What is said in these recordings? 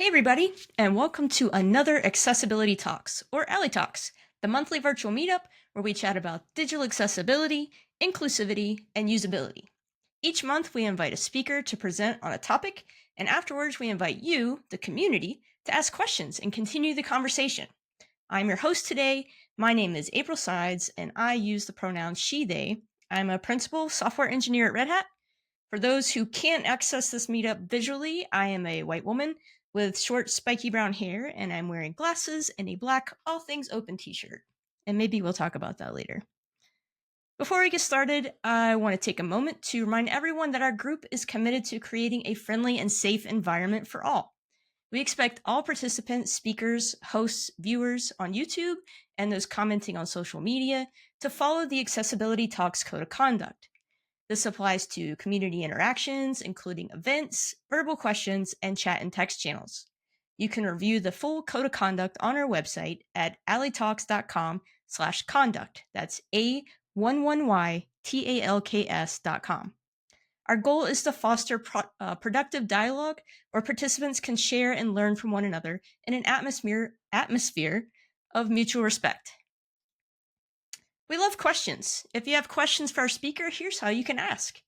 Hey everybody, and welcome to another Accessibility Talks, or A11yTalks, the monthly virtual meetup where we chat about digital accessibility, inclusivity, and usability. Each month we invite a speaker to present on a topic, and afterwards we invite you, the community, to ask questions and continue the conversation. I'm your host today. My name is April Sides, and I use the pronouns she, they. I'm a principal software engineer at Red Hat. For those who can't access this meetup visually, I am a white woman with short, spiky brown hair, and I'm wearing glasses and a black All Things Open t-shirt. And maybe we'll talk about that later. Before we get started, I want to take a moment to remind everyone that our group is committed to creating a friendly and safe environment for all. We expect all participants, speakers, hosts, viewers on YouTube, and those commenting on social media to follow the Accessibility Talks Code of Conduct. This applies to community interactions, including events, verbal questions, and chat and text channels. You can review the full code of conduct on our website at a11ytalks.com/conduct. That's A11yTalks.com. Our goal is to foster productive dialogue where participants can share and learn from one another in an atmosphere of mutual respect. We love questions. If you have questions for our speaker, here's how you can ask.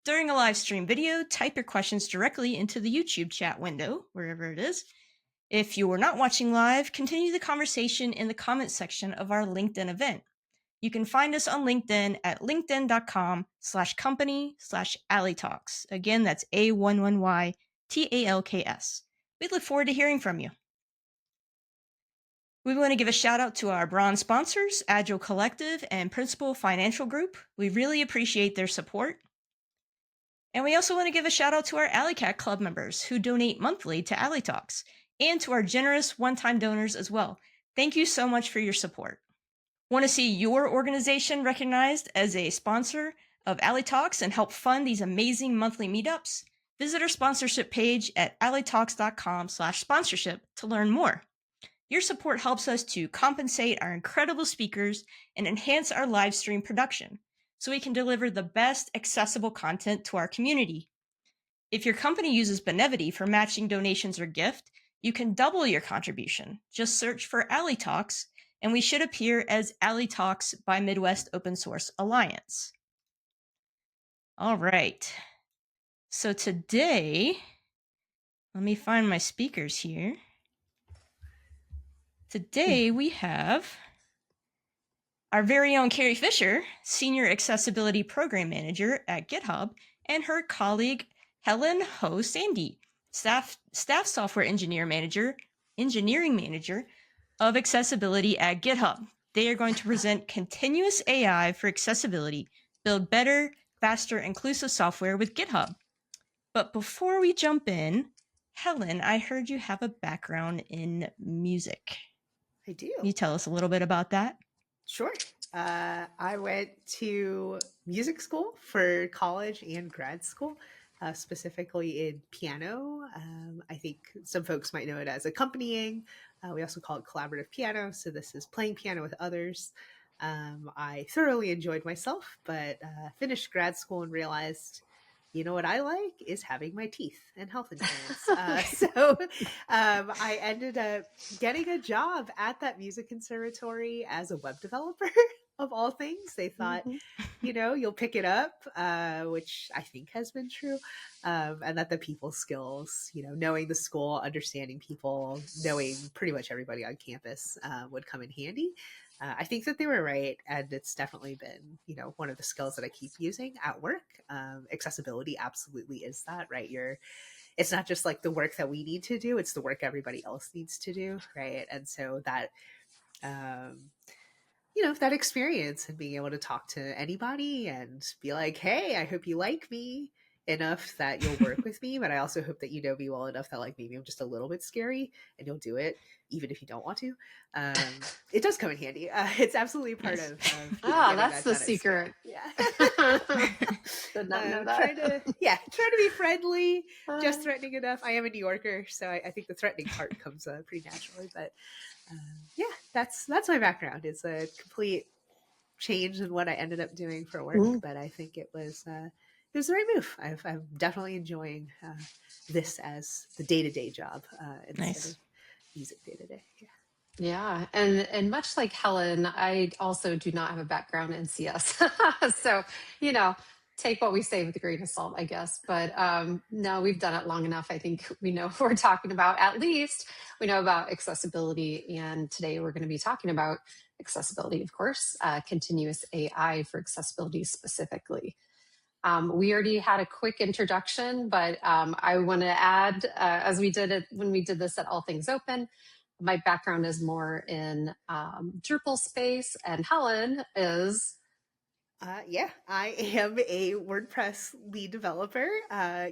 During a live stream video, type your questions directly into the YouTube chat window, wherever it is. If you are not watching live, continue the conversation in the comments section of our LinkedIn event. You can find us on LinkedIn at linkedin.com/company/A11yTalks. Again, that's A11yTalks. We look forward to hearing from you. We want to give a shout out to our bronze sponsors, Agile Collective and Principal Financial Group. We really appreciate their support. And we also want to give a shout out to our AlleyCat Club members who donate monthly to A11yTalks, and to our generous one-time donors as well. Thank you so much for your support. Want to see your organization recognized as a sponsor of A11yTalks and help fund these amazing monthly meetups? Visit our sponsorship page at a11ytalks.com/sponsorship to learn more. Your support helps us to compensate our incredible speakers and enhance our live stream production so we can deliver the best accessible content to our community. If your company uses Benevity for matching donations or gift, you can double your contribution. Just search for A11yTalks, and we should appear as A11yTalks by Midwest Open Source Alliance. All right. So today, let me find my speakers here. Today we have our very own Carie Fisher, Senior Accessibility Program Manager at GitHub, and her colleague Helen Hou-Sandi, Staff Software Engineering Manager of Accessibility at GitHub. They are going to present continuous AI for accessibility, build better, faster, inclusive software with GitHub. But before we jump in, Helen, I heard you have a background in music. I do. Can you tell us a little bit about that? Sure. I went to music school for college and grad school, specifically in piano. I think some folks might know it as accompanying. We also call it collaborative piano. So this is playing piano with others. I thoroughly enjoyed myself, but finished grad school and realized, you know what I like is having my teeth and health insurance. So I ended up getting a job at that music conservatory as a web developer. Of all things, they thought, you know, you'll pick it up, which I think has been true. And that the people skills, you know, knowing the school, understanding people, knowing pretty much everybody on campus would come in handy. I think that they were right. And it's definitely been, you know, one of the skills that I keep using at work. Accessibility absolutely is that, right? It's not just like the work that we need to do, it's the work everybody else needs to do, right? And so that, you know, that experience and being able to talk to anybody and be like, hey, I hope you like me enough that you'll work with me, but I also hope that you know me well enough that like maybe I'm just a little bit scary and you'll do it even if you don't want to. It does come in handy. It's absolutely part of that's the secret. Yeah. Did not know that. Trying to be friendly, just threatening enough. I am a New Yorker, so I think the threatening part comes pretty naturally. But yeah, that's my background. It's a complete change in what I ended up doing for work, but I think it was it was the right move. I'm definitely enjoying this as the day-to-day job instead Nice. of music day-to-day. Yeah. Yeah, and much like Helen, I also do not have a background in CS. So, take what we say with a grain of salt, I guess. But no, we've done it long enough. I think we know what we're talking about. At least we know about accessibility. And today we're going to be talking about accessibility, of course, continuous AI for accessibility specifically. We already had a quick introduction, but I want to add, as we did it when we did this at All Things Open, my background is more in Drupal space, and Helen is. Yeah, I am a WordPress lead developer.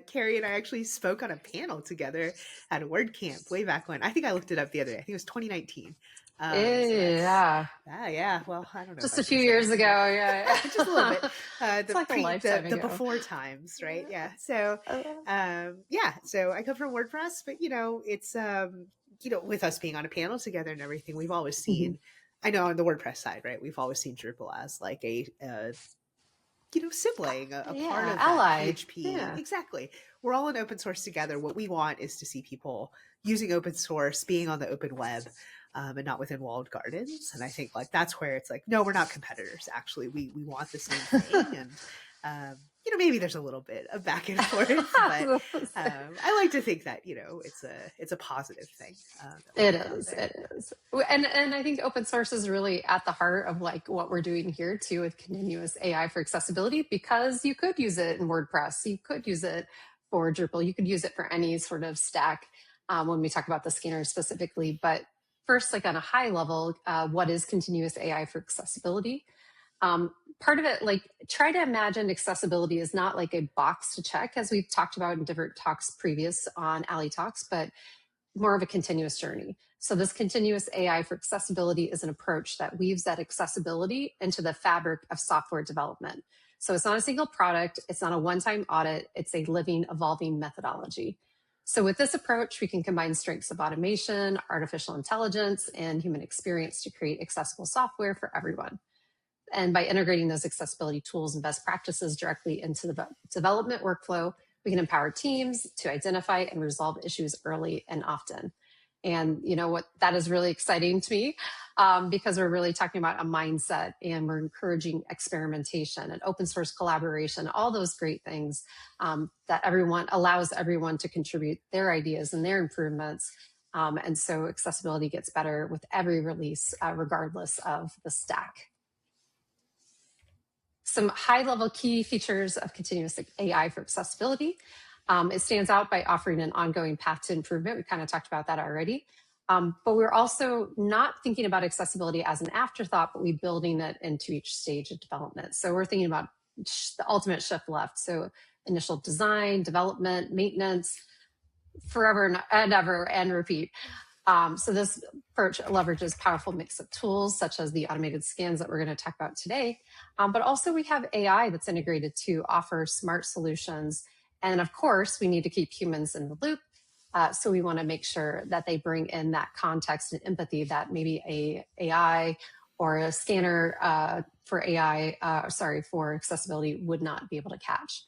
Carie and I actually spoke on a panel together at a WordCamp way back when. I think I looked it up the other day. I think it was 2019. Yeah. Yeah. Well, I don't know. Just if I a few should say years that. ago, yeah. Just a little bit. It's like a lifetime the ago. before times, right? Yeah. So, So I come from WordPress, but it's with us being on a panel together and everything, we've always seen. I know on the WordPress side, right? We've always seen Drupal as like a sibling, a part of ally. that PHP. Yeah. Exactly. We're all in open source together. What we want is to see people using open source, being on the open web, and not within walled gardens. And I think that's where it's no, we're not competitors. Actually, we want the same thing. And maybe there's a little bit of back and forth, but I like to think that it's a positive thing. It is. And I think open source is really at the heart of what we're doing here too with continuous AI for accessibility, because you could use it in WordPress, you could use it for Drupal, you could use it for any sort of stack when we talk about the scanner specifically. But first, on a high level, what is continuous AI for accessibility? Part of it, try to imagine accessibility is not like a box to check, as we've talked about in different talks previous on A11yTalks, but more of a continuous journey. So this continuous AI for accessibility is an approach that weaves that accessibility into the fabric of software development. So it's not a single product, it's not a one-time audit, it's a living, evolving methodology. So with this approach, we can combine strengths of automation, artificial intelligence, and human experience to create accessible software for everyone. And by integrating those accessibility tools and best practices directly into the development workflow, we can empower teams to identify and resolve issues early and often. And that is really exciting to me because we're really talking about a mindset, and we're encouraging experimentation and open source collaboration, all those great things that allows everyone to contribute their ideas and their improvements. And so accessibility gets better with every release, regardless of the stack. Some high-level key features of continuous AI for accessibility. It stands out by offering an ongoing path to improvement. We kind of talked about that already. But we're also not thinking about accessibility as an afterthought, but we're building it into each stage of development. So we're thinking about the ultimate shift left. So initial design, development, maintenance, forever and ever and repeat. So this approach leverages powerful mix of tools such as the automated scans that we're going to talk about today. But also we have AI that's integrated to offer smart solutions. And of course, we need to keep humans in the loop. So we want to make sure that they bring in that context and empathy that maybe a AI or a scanner for accessibility would not be able to catch.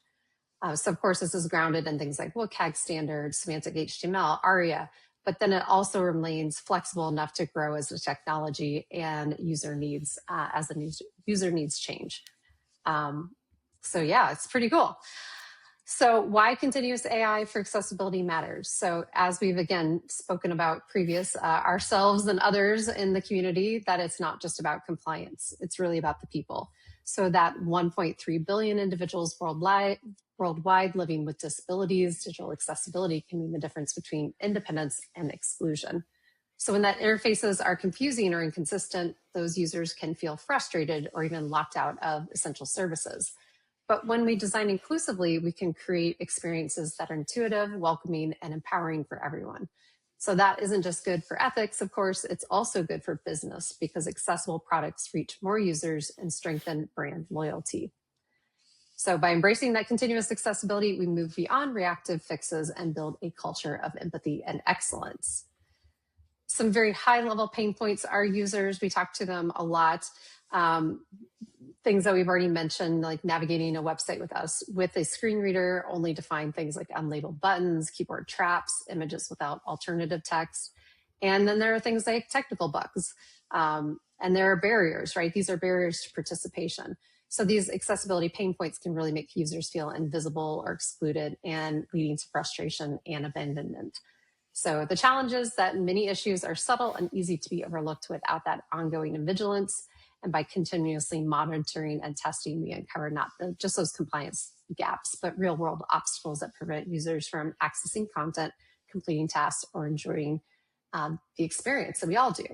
So of course, this is grounded in things like WCAG standards, semantic HTML, ARIA, but then it also remains flexible enough to grow as the technology and user needs as the user needs change. So yeah, it's pretty cool. So why continuous AI for accessibility matters? So as we've again spoken about previous ourselves and others in the community, that it's not just about compliance, it's really about the people. So that 1.3 billion individuals worldwide living with disabilities, digital accessibility can mean the difference between independence and exclusion. So when that interfaces are confusing or inconsistent, those users can feel frustrated or even locked out of essential services. But when we design inclusively, we can create experiences that are intuitive, welcoming, and empowering for everyone. So that isn't just good for ethics, of course, it's also good for business because accessible products reach more users and strengthen brand loyalty. So by embracing that continuous accessibility, we move beyond reactive fixes and build a culture of empathy and excellence. Some very high-level pain points are users. We talk to them a lot. things that we've already mentioned, like navigating a website with us with a screen reader, only to find things like unlabeled buttons, keyboard traps, images without alternative text. And then there are things like technical bugs. And there are barriers, right? These are barriers to participation. So these accessibility pain points can really make users feel invisible or excluded, and leading to frustration and abandonment. So the challenge is that many issues are subtle and easy to be overlooked without that ongoing vigilance. And by continuously monitoring and testing, we uncover not just those compliance gaps, but real world obstacles that prevent users from accessing content, completing tasks, or enjoying the experience that we all do.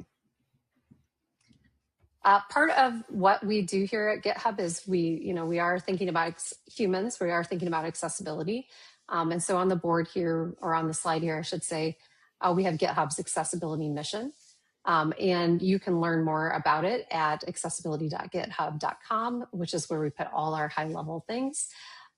Part of what we do here at GitHub is we are thinking about humans. We are thinking about accessibility. And so on the board here, or on the slide here, I should say, we have GitHub's accessibility mission. And you can learn more about it at accessibility.github.com, which is where we put all our high-level things.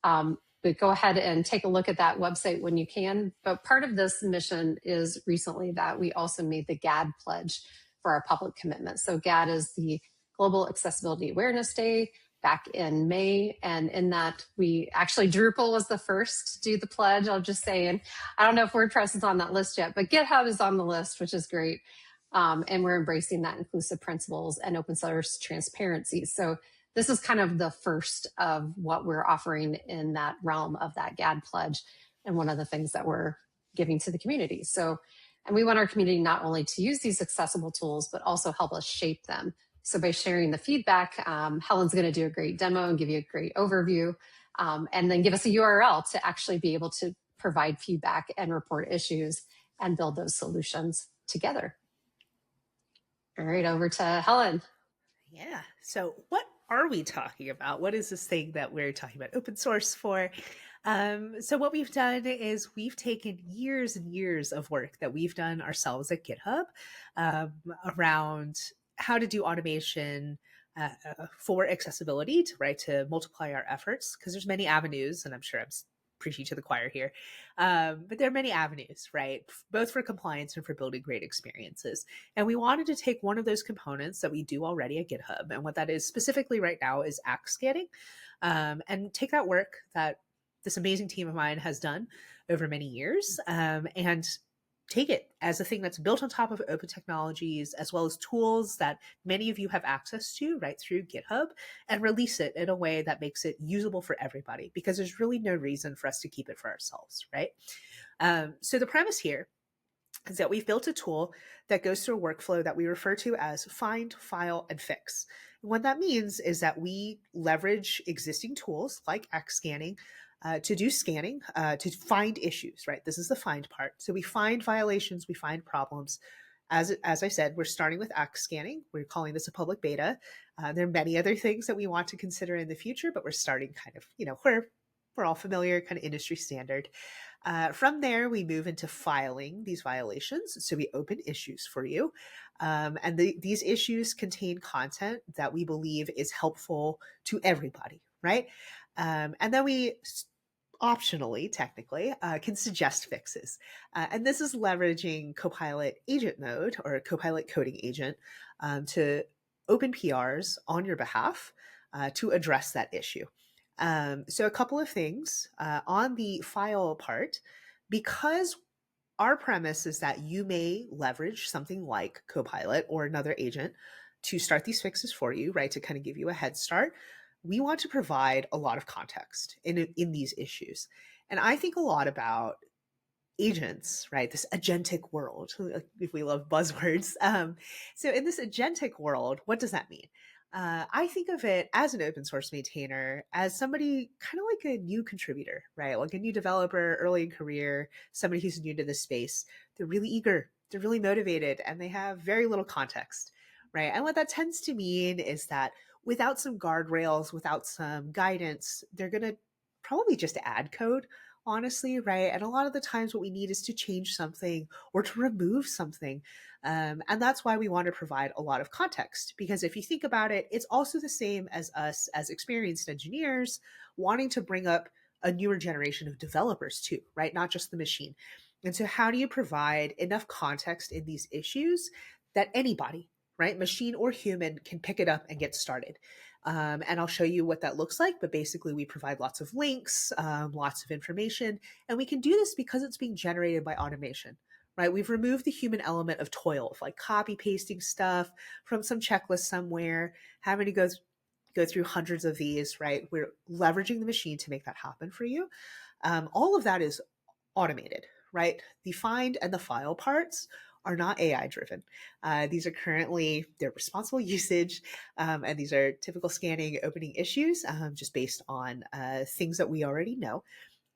But go ahead and take a look at that website when you can. But part of this mission is recently that we also made the GAD pledge for our public commitment. So GAD is the Global Accessibility Awareness Day back in May. And in that, we actually, Drupal was the first to do the pledge. I'll just say, and I don't know if WordPress is on that list yet, but GitHub is on the list, which is great. And we're embracing that inclusive principles and open source transparency. So this is kind of the first of what we're offering in that realm of that GAD pledge, and one of the things that we're giving to the community. So, and we want our community not only to use these accessible tools, but also help us shape them. So by sharing the feedback, Helen's going to do a great demo and give you a great overview, and then give us a URL to actually be able to provide feedback and report issues and build those solutions together. All right, over to Helen. Yeah. So what are we talking about? What is this thing that we're talking about open source for? So what we've done is we've taken years and years of work that we've done ourselves at GitHub around how to do automation for accessibility, to multiply our efforts, because there's many avenues, and I'm sure I'm preaching to the choir here, but there are many avenues, right? Both for compliance and for building great experiences. And we wanted to take one of those components that we do already at GitHub, and what that is specifically right now is act scanning, and take that work that this amazing team of mine has done over many years, and take it as a thing that's built on top of open technologies, as well as tools that many of you have access to right through GitHub, and release it in a way that makes it usable for everybody, because there's really no reason for us to keep it for ourselves, right? So the premise here is that we've built a tool that goes through a workflow that we refer to as find, file, and fix. And what that means is that we leverage existing tools like act scanning to do scanning, to find issues, right? This is the find part. So we find violations, we find problems. As I said, we're starting with act scanning. We're calling this a public beta. There are many other things that we want to consider in the future, but we're starting kind of, we're all familiar, kind of industry standard. From there, we move into filing these violations. So we open issues for you. And these issues contain content that we believe is helpful to everybody, right? And then we optionally, technically, can suggest fixes. And this is leveraging Copilot agent mode, or Copilot coding agent, to open PRs on your behalf to address that issue. So a couple of things on the file part, because our premise is that you may leverage something like Copilot or another agent to start these fixes for you, right? To kind of give you a head start. We want to provide a lot of context in these issues. And I think a lot about agents, right? This agentic world, if we love buzzwords. So in this agentic world, what does that mean? I think of it as an open source maintainer, as somebody kind of like a new contributor, right? Like a new developer, early in career, somebody who's new to this space. They're really eager, they're really motivated, and they have very little context, right? And what that tends to mean is that without some guardrails, without some guidance, they're going to probably just add code, honestly, right? And a lot of the times what we need is to change something or to remove something. And that's why we want to provide a lot of context, because if you think about it, it's also the same as us as experienced engineers wanting to bring up a newer generation of developers too, right? Not just the machine. And so how do you provide enough context in these issues that anybody, right? Machine or human can pick it up and get started. And I'll show you what that looks like. But basically, we provide lots of links, lots of information. And we can do this because it's being generated by automation, right? We've removed the human element of toil, of like copy pasting stuff from some checklist somewhere, having to go through hundreds of these, right? We're leveraging the machine to make that happen for you. All of that is automated, right? The find and the file parts are not AI driven. These are currently their responsible usage, and these are typical scanning opening issues, just based on things that we already know.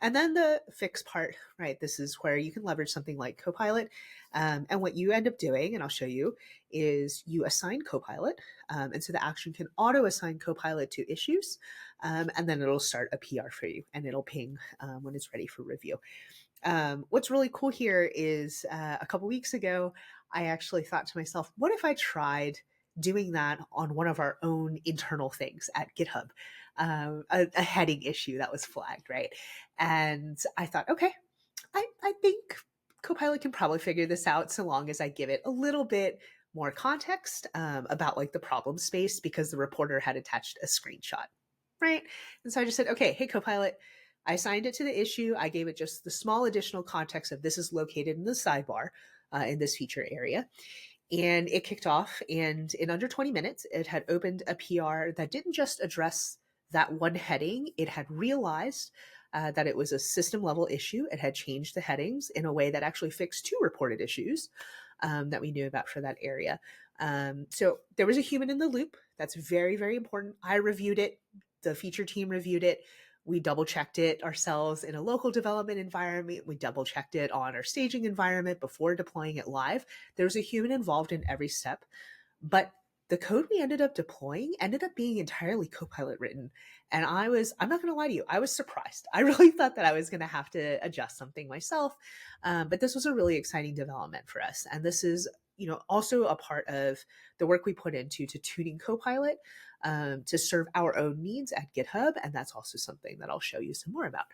And then the fix part, right? This is where you can leverage something like Copilot. And what you end up doing, and I'll show you, is you assign Copilot. And so the action can auto assign Copilot to issues. And then it'll start a PR for you and it'll ping when it's ready for review. What's really cool here is a couple weeks ago, I actually thought to myself, what if I tried doing that on one of our own internal things at GitHub, a heading issue that was flagged, right? And I thought, okay, I think Copilot can probably figure this out so long as I give it a little bit more context about like the problem space, because the reporter had attached a screenshot, right? And so I just said, okay, hey, Copilot, I assigned it to the issue. I gave it just the small additional context of this is located in the sidebar in this feature area. And it kicked off, and in under 20 minutes, it had opened a PR that didn't just address that one heading. It had realized that it was a system level issue. It had changed the headings in a way that actually fixed two reported issues that we knew about for that area. So there was a human in the loop. That's very, very important. I reviewed it. The feature team reviewed it. We double checked it ourselves in a local development environment. We double checked it on our staging environment before deploying it live. There was a human involved in every step, but the code we ended up deploying ended up being entirely Copilot written. And I'm not going to lie to you, I was surprised. I really thought that I was going to have to adjust something myself. But this was a really exciting development for us. And this is, also a part of the work we put into tuning Copilot to serve our own needs at GitHub. And that's also something that I'll show you some more about.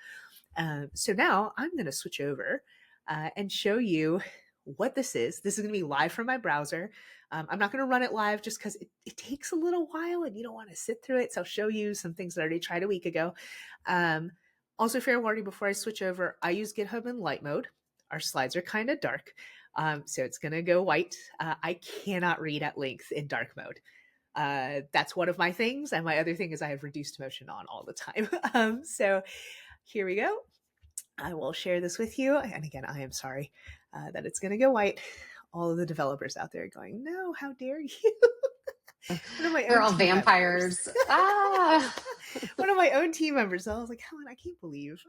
So now I'm going to switch over and show you what this is. This is going to be live from my browser. I'm not going to run it live just because it takes a little while and you don't want to sit through it. So I'll show you some things that I already tried a week ago. Also, fair warning, before I switch over, I use GitHub in light mode. Our slides are kind of dark, so it's going to go white. I cannot read at length in dark mode. That's one of my things. And my other thing is I have reduced motion on all the time. So here we go. I will share this with you. And again, I am sorry that it's going to go white. All of the developers out there are going, no, how dare you? They're all vampires. One of my own team members. I was like, Helen, I can't believe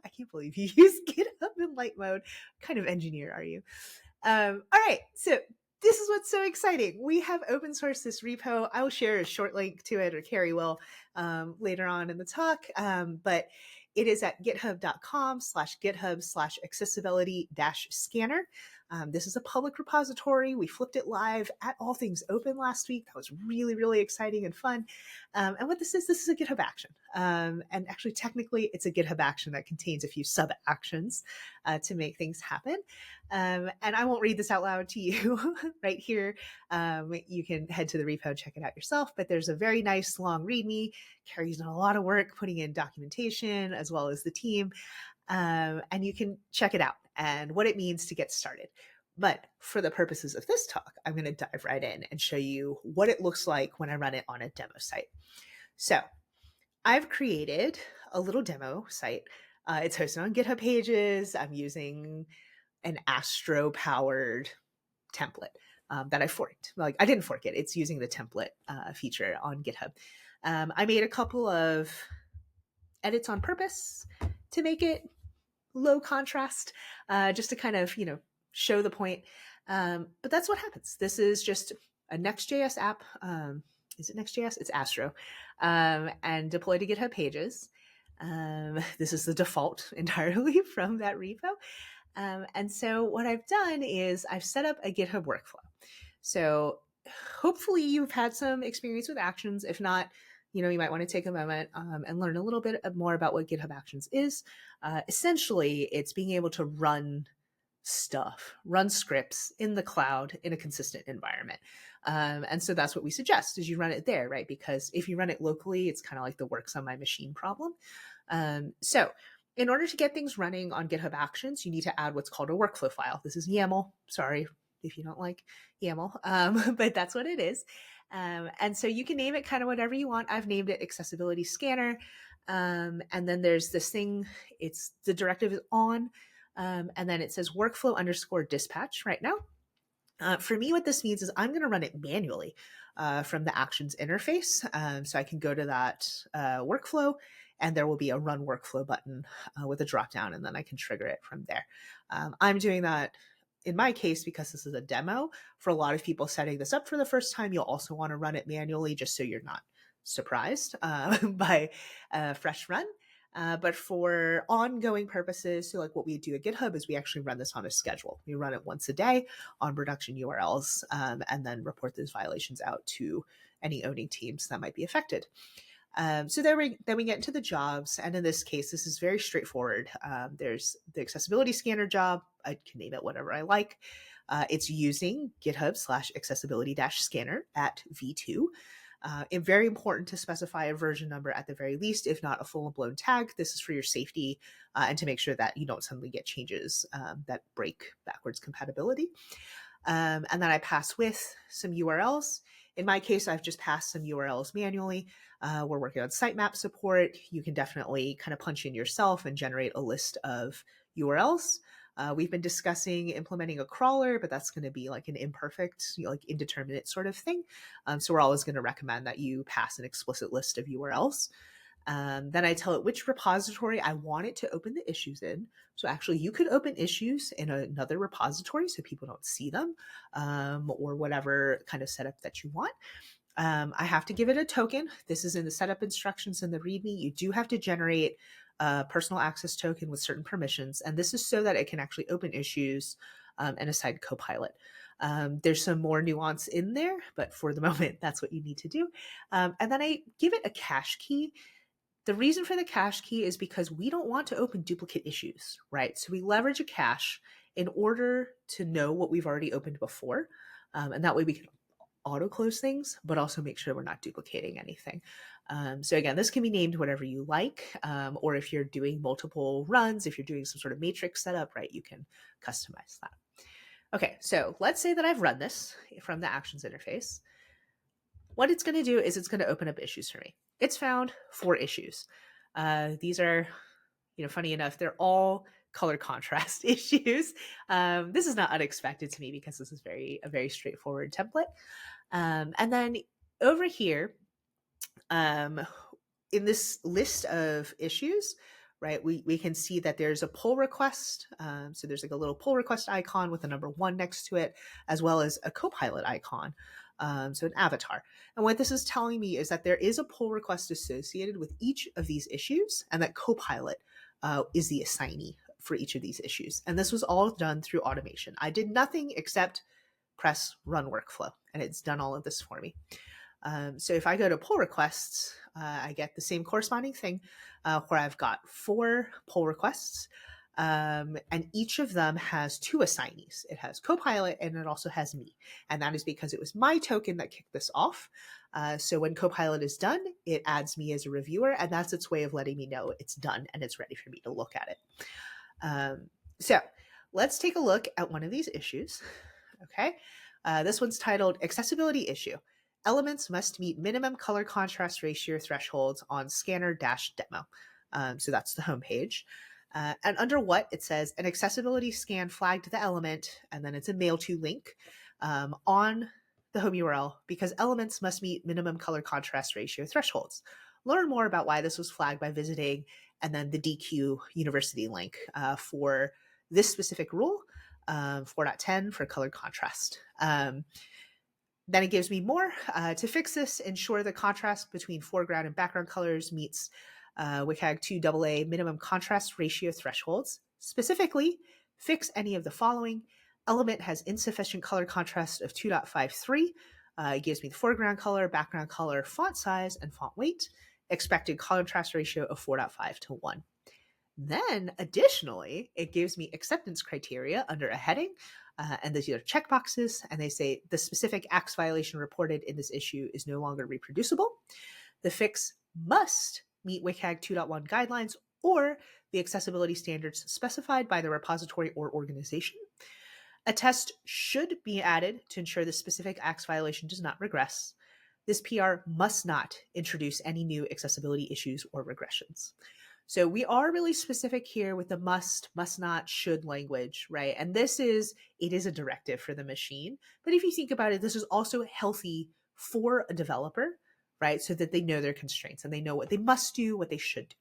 you use GitHub in light mode. What kind of engineer are you? All right. So this is what's so exciting. We have open sourced this repo. I will share a short link to it, or Carie will later on in the talk. But it is at github.com/github/accessibility-scanner. This is a public repository. We flipped it live at All Things Open last week. That was really, really exciting and fun. And what this is a GitHub action. And actually, technically, it's a GitHub action that contains a few sub actions to make things happen. And I won't read this out loud to you right here. You can head to the repo, check it out yourself. But there's a very nice long README. Carrie's done a lot of work putting in documentation as well as the team. And you can check it out and what it means to get started. But for the purposes of this talk, I'm going to dive right in and show you what it looks like when I run it on a demo site. So I've created a little demo site. It's hosted on GitHub Pages. I'm using an Astro-powered template that I forked. Like, I didn't fork it. It's using the template feature on GitHub. I made a couple of edits on purpose to make it low contrast, just to kind of, show the point. But that's what happens. This is just a Next.js app. Is it Next.js? It's Astro. And deployed to GitHub Pages. This is the default entirely from that repo. And so what I've done is I've set up a GitHub workflow. So hopefully you've had some experience with actions. If not, you might want to take a moment and learn a little bit more about what GitHub Actions is. Essentially, it's being able to run stuff, run scripts in the cloud in a consistent environment. And so that's what we suggest is you run it there, right? Because if you run it locally, it's kind of like the works on my machine problem. So in order to get things running on GitHub Actions, you need to add what's called a workflow file. This is YAML. Sorry if you don't like YAML, but that's what it is. And so you can name it kind of whatever you want. I've named it accessibility scanner. And then there's this thing, it's the directive is on, and then it says workflow _ dispatch right now. For me, what this means is I'm going to run it manually from the Actions interface. So I can go to that workflow, and there will be a run workflow button with a dropdown, and then I can trigger it from there. I'm doing that in my case because this is a demo. For a lot of people setting this up for the first time, you'll also want to run it manually just so you're not surprised by a fresh run. But for ongoing purposes, so like what we do at GitHub is we actually run this on a schedule. We run it once a day on production URLs and then report those violations out to any owning teams that might be affected. So then we get into the jobs. And in this case, this is very straightforward. There's the accessibility scanner job. I can name it whatever I like. It's using GitHub /accessibility-scanner at v2. It's very important to specify a version number at the very least, if not a full-blown tag. This is for your safety and to make sure that you don't suddenly get changes that break backwards compatibility. And then I pass with some URLs. In my case, I've just passed some URLs manually. We're working on sitemap support. You can definitely kind of punch in yourself and generate a list of URLs. We've been discussing implementing a crawler, but that's going to be like an imperfect, like indeterminate sort of thing. So we're always going to recommend that you pass an explicit list of URLs. Then I tell it which repository I want it to open the issues in. So actually you could open issues in another repository so people don't see them or whatever kind of setup that you want. I have to give it a token. This is in the setup instructions in the README. You do have to generate a personal access token with certain permissions. And this is so that it can actually open issues and assign Copilot. There's some more nuance in there, but for the moment, that's what you need to do. And then I give it a cache key. The reason for the cache key is because we don't want to open duplicate issues, right? So we leverage a cache in order to know what we've already opened before. And that way we can auto close things, but also make sure we're not duplicating anything. So again, this can be named whatever you like, or if you're doing multiple runs, if you're doing some sort of matrix setup, right, you can customize that. Okay, so let's say that I've run this from the Actions interface. What it's going to do is it's going to open up issues for me. It's found 4 issues. These are, funny enough, they're all color contrast issues. This is not unexpected to me because this is a very straightforward template. And then over here, in this list of issues, right, we can see that there's a pull request. So there's like a little pull request icon with a number 1 next to it, as well as a Copilot icon. So an avatar. And what this is telling me is that there is a pull request associated with each of these issues and that Copilot is the assignee for each of these issues. And this was all done through automation. I did nothing except press run workflow, and it's done all of this for me. So if I go to pull requests, I get the same corresponding thing where I've got 4 pull requests, and each of them has 2 assignees. It has Copilot and it also has me. And that is because it was my token that kicked this off. So when Copilot is done, it adds me as a reviewer, and that's its way of letting me know it's done and it's ready for me to look at it. So let's take a look at one of these issues. Okay. This one's titled Accessibility Issue. Elements must meet minimum color contrast ratio thresholds on scanner-demo. So that's the homepage. And under what it says, an accessibility scan flagged the element, and then it's a mail to link on the home URL because elements must meet minimum color contrast ratio thresholds. Learn more about why this was flagged by visiting and then the DQ University link for this specific rule, 4.10 for color contrast. Then it gives me more. To fix this, ensure the contrast between foreground and background colors meets WCAG 2 AA minimum contrast ratio thresholds. Specifically, fix any of the following. Element has insufficient color contrast of 2.53. It gives me the foreground color, background color, font size, and font weight. Expected contrast ratio of 4.5 to 1. Then additionally, it gives me acceptance criteria under a heading, and these are checkboxes, and they say the specific acts violation reported in this issue is no longer reproducible. The fix must meet WCAG 2.1 guidelines or the accessibility standards specified by the repository or organization. A test should be added to ensure the specific acts violation does not regress. This PR must not introduce any new accessibility issues or regressions. So we are really specific here with the must not, should language, right? And it is a directive for the machine. But if you think about it, this is also healthy for a developer, right? So that they know their constraints and they know what they must do, what they should do.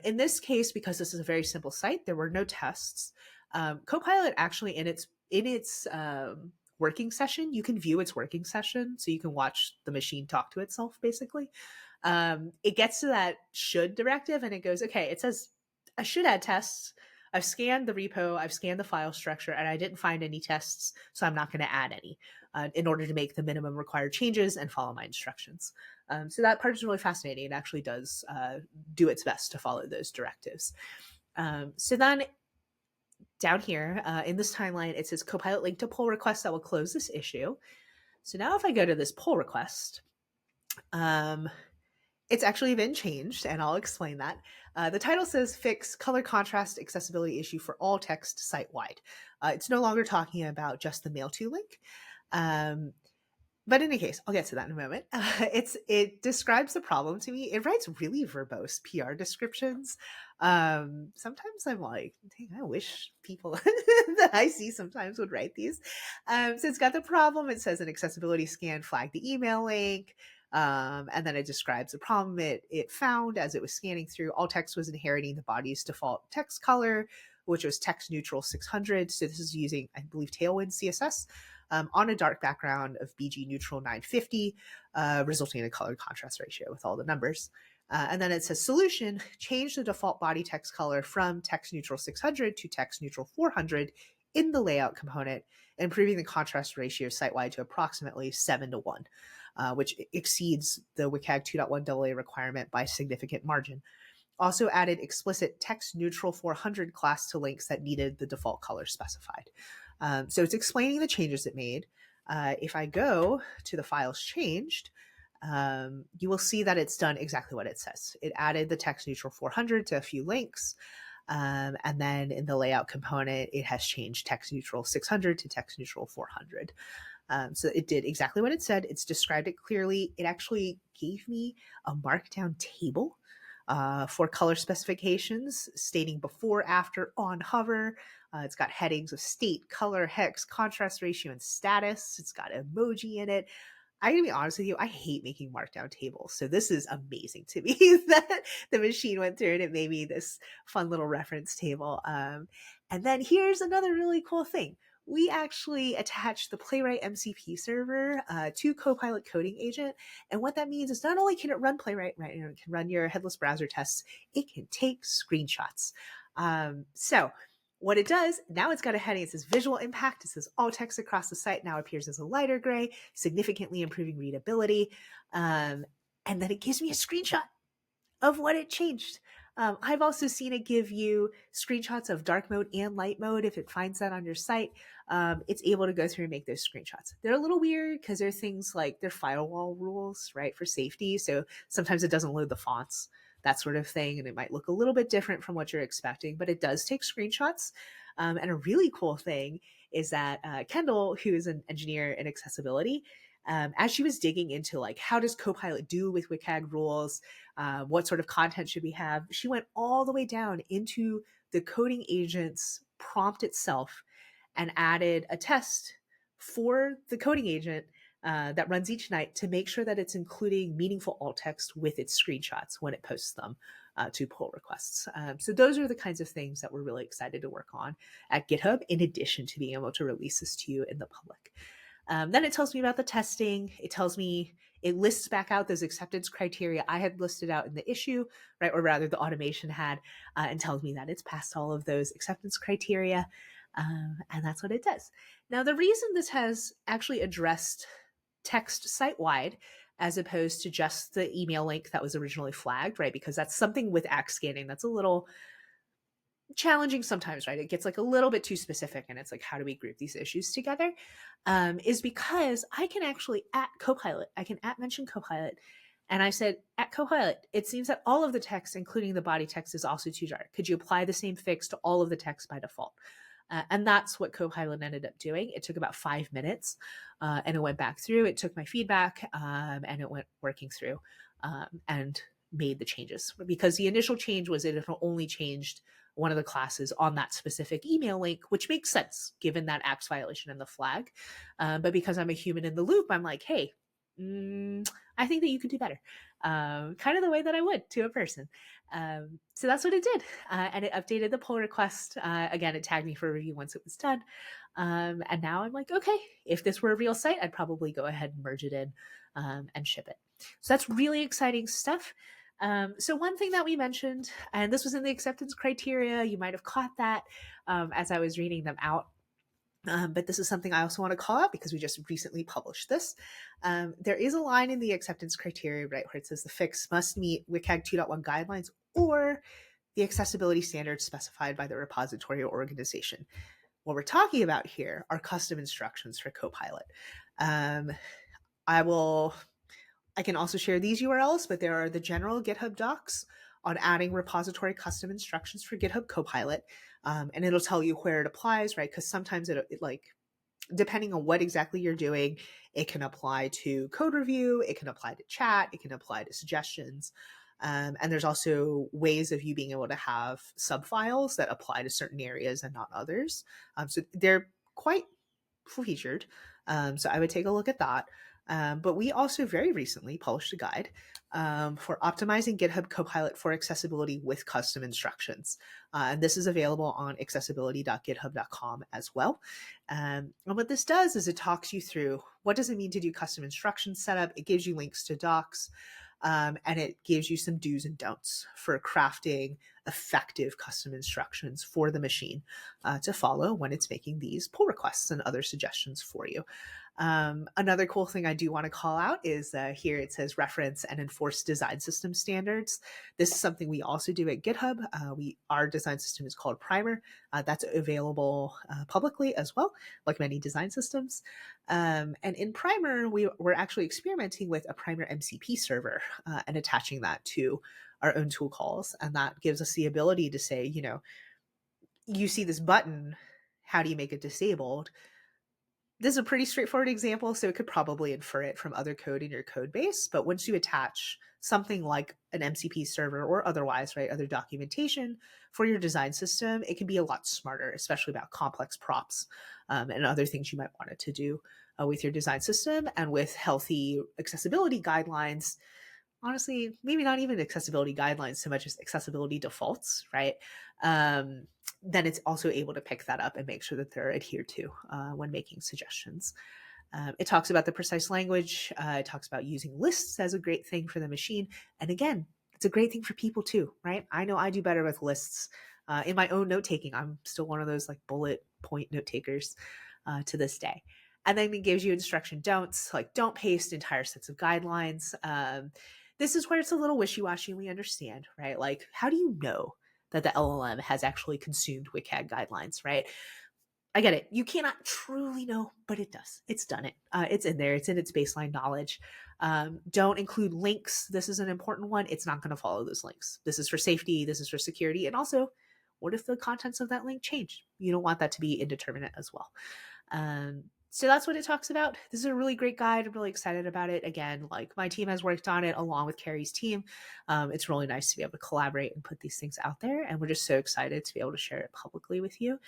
In this case, because this is a very simple site, there were no tests. Copilot actually in its working session, you can view its working session, so you can watch the machine talk to itself, basically. It gets to that should directive and it goes, okay, it says I should add tests. I've scanned the repo, I've scanned the file structure, and I didn't find any tests, so I'm not going to add any in order to make the minimum required changes and follow my instructions. So that part is really fascinating. It actually does do its best to follow those directives. So then down here in this timeline, it says Copilot link to pull request that will close this issue. So now if I go to this pull request, it's actually been changed, and I'll explain that. The title says fix color contrast accessibility issue for all text site-wide. It's no longer talking about just the mail to link. But in any case, I'll get to that in a moment. It describes the problem to me. It writes really verbose PR descriptions. Sometimes I'm like, dang, I wish people that I see sometimes would write these. So it's got the problem. It says an accessibility scan flagged the email link. And then it describes the problem it found as it was scanning through. All text was inheriting the body's default text color, which was text neutral 600. So this is using, I believe, Tailwind CSS on a dark background of BG neutral 950, resulting in a color contrast ratio with all the numbers. And then it says solution, change the default body text color from text neutral 600 to text neutral 400 in the layout component, improving the contrast ratio site-wide to approximately 7:1. Which exceeds the WCAG 2.1 AA requirement by a significant margin. Also added explicit text neutral 400 class to links that needed the default color specified. So it's explaining the changes it made. If I go to the files changed, you will see that it's done exactly what it says. It added the text neutral 400 to a few links. And then in the layout component, it has changed text neutral 600 to text neutral 400. So it did exactly what it said. It's described it clearly. It actually gave me a markdown table for color specifications stating before, after, on, hover. It's got headings of state, color, hex, contrast ratio, and status. It's got emoji in it. I'm going to be honest with you, I hate making markdown tables. So this is amazing to me that the machine went through and it made me this fun little reference table. And then here's another really cool thing. We actually attached the Playwright MCP server to Copilot Coding Agent. And what that means is not only can it run Playwright, right, it can run your headless browser tests, it can take screenshots. So what it does, now it's got a heading. It says visual impact. It says all text across the site now appears as a lighter gray, significantly improving readability. And then it gives me a screenshot of what it changed. I've also seen it give you screenshots of dark mode and light mode. If it finds that on your site, it's able to go through and make those screenshots. They're a little weird because they're things like they're firewall rules, right, for safety. So sometimes it doesn't load the fonts, that sort of thing. And it might look a little bit different from what you're expecting, but it does take screenshots. And a really cool thing is that Kendall, who is an engineer in accessibility, as she was digging into like, how does Copilot do with WCAG rules? What sort of content should we have? She went all the way down into the coding agent's prompt itself and added a test for the coding agent that runs each night to make sure that it's including meaningful alt text with its screenshots when it posts them to pull requests. So those are the kinds of things that we're really excited to work on at GitHub, in addition to being able to release this to you in the public. Then it tells me about the testing. It lists back out those acceptance criteria I had listed out in the issue, right? Or rather the automation had, and tells me that it's passed all of those acceptance criteria. And that's what it does. Now, the reason this has actually addressed text site-wide as opposed to just the email link that was originally flagged, right? Because that's something with act scanning that's a little challenging sometimes, right? It gets like a little bit too specific, and it's like, how do we group these issues together? Is because I can actually at Copilot, I can at mention Copilot, and I said, at Copilot, it seems that all of the text, including the body text, is also too dark. Could you apply the same fix to all of the text by default? And that's what Copilot ended up doing. It took about 5 minutes, and it went back through. It took my feedback, and it went working through, and made the changes. Because the initial change was it only changed one of the classes on that specific email link, which makes sense given that Axe violation and the flag. But because I'm a human in the loop, I'm like, hey, I think that you could do better. Kind of the way that I would to a person. So that's what it did. And it updated the pull request. Again, it tagged me for review once it was done. And now I'm like, okay, if this were a real site, I'd probably go ahead and merge it in, and ship it. So that's really exciting stuff. So one thing that we mentioned, and this was in the acceptance criteria, you might have caught that as I was reading them out. But this is something I also want to call out because we just recently published this. There is a line in the acceptance criteria, right, where it says the fix must meet WCAG 2.1 guidelines or the accessibility standards specified by the repository or organization. What we're talking about here are custom instructions for Copilot. I can also share these URLs, but there are the general GitHub docs on adding repository custom instructions for GitHub Copilot. And it'll tell you where it applies, right? Because sometimes it like, depending on what exactly you're doing, it can apply to code review, it can apply to chat, it can apply to suggestions. And there's also ways of you being able to have subfiles that apply to certain areas and not others. So they're quite featured. So I would take a look at that. But we also very recently published a guide for optimizing GitHub Copilot for accessibility with custom instructions. And this is available on accessibility.github.com as well. And what this does is it talks you through what does it mean to do custom instruction setup. It gives you links to docs, and it gives you some do's and don'ts for crafting effective custom instructions for the machine to follow when it's making these pull requests and other suggestions for you. Another cool thing I do want to call out is here it says reference and enforce design system standards. This is something we also do at GitHub. Our design system is called Primer. That's available publicly as well, like many design systems. And in Primer, we're actually experimenting with a Primer MCP server and attaching that to our own tool calls. And that gives us the ability to say, you see this button, how do you make it disabled? This is a pretty straightforward example, so it could probably infer it from other code in your code base. But once you attach something like an MCP server or otherwise, right, other documentation for your design system, it can be a lot smarter, especially about complex props and other things you might want it to do with your design system. And with healthy accessibility guidelines, honestly, maybe not even accessibility guidelines so much as accessibility defaults, right? Then it's also able to pick that up and make sure that they're adhered to when making suggestions. It talks about the precise language. It talks about using lists as a great thing for the machine. And again, it's a great thing for people too, right? I know I do better with lists in my own note taking. I'm still one of those like bullet point note takers to this day. And then it gives you instruction don'ts, like don't paste entire sets of guidelines. This is where it's a little wishy-washy, we understand, right? Like, how do you know that the LLM has actually consumed WCAG guidelines, right? I get it. You cannot truly know, but it does. It's done it. It's in there. It's in its baseline knowledge. Don't include links. This is an important one. It's not going to follow those links. This is for safety. This is for security. And also, what if the contents of that link change? You don't want that to be indeterminate as well. So that's what it talks about. This is a really great guide. I'm really excited about it. Again, like my team has worked on it along with Carrie's team. It's really nice to be able to collaborate and put these things out there. And we're just so excited to be able to share it publicly with you.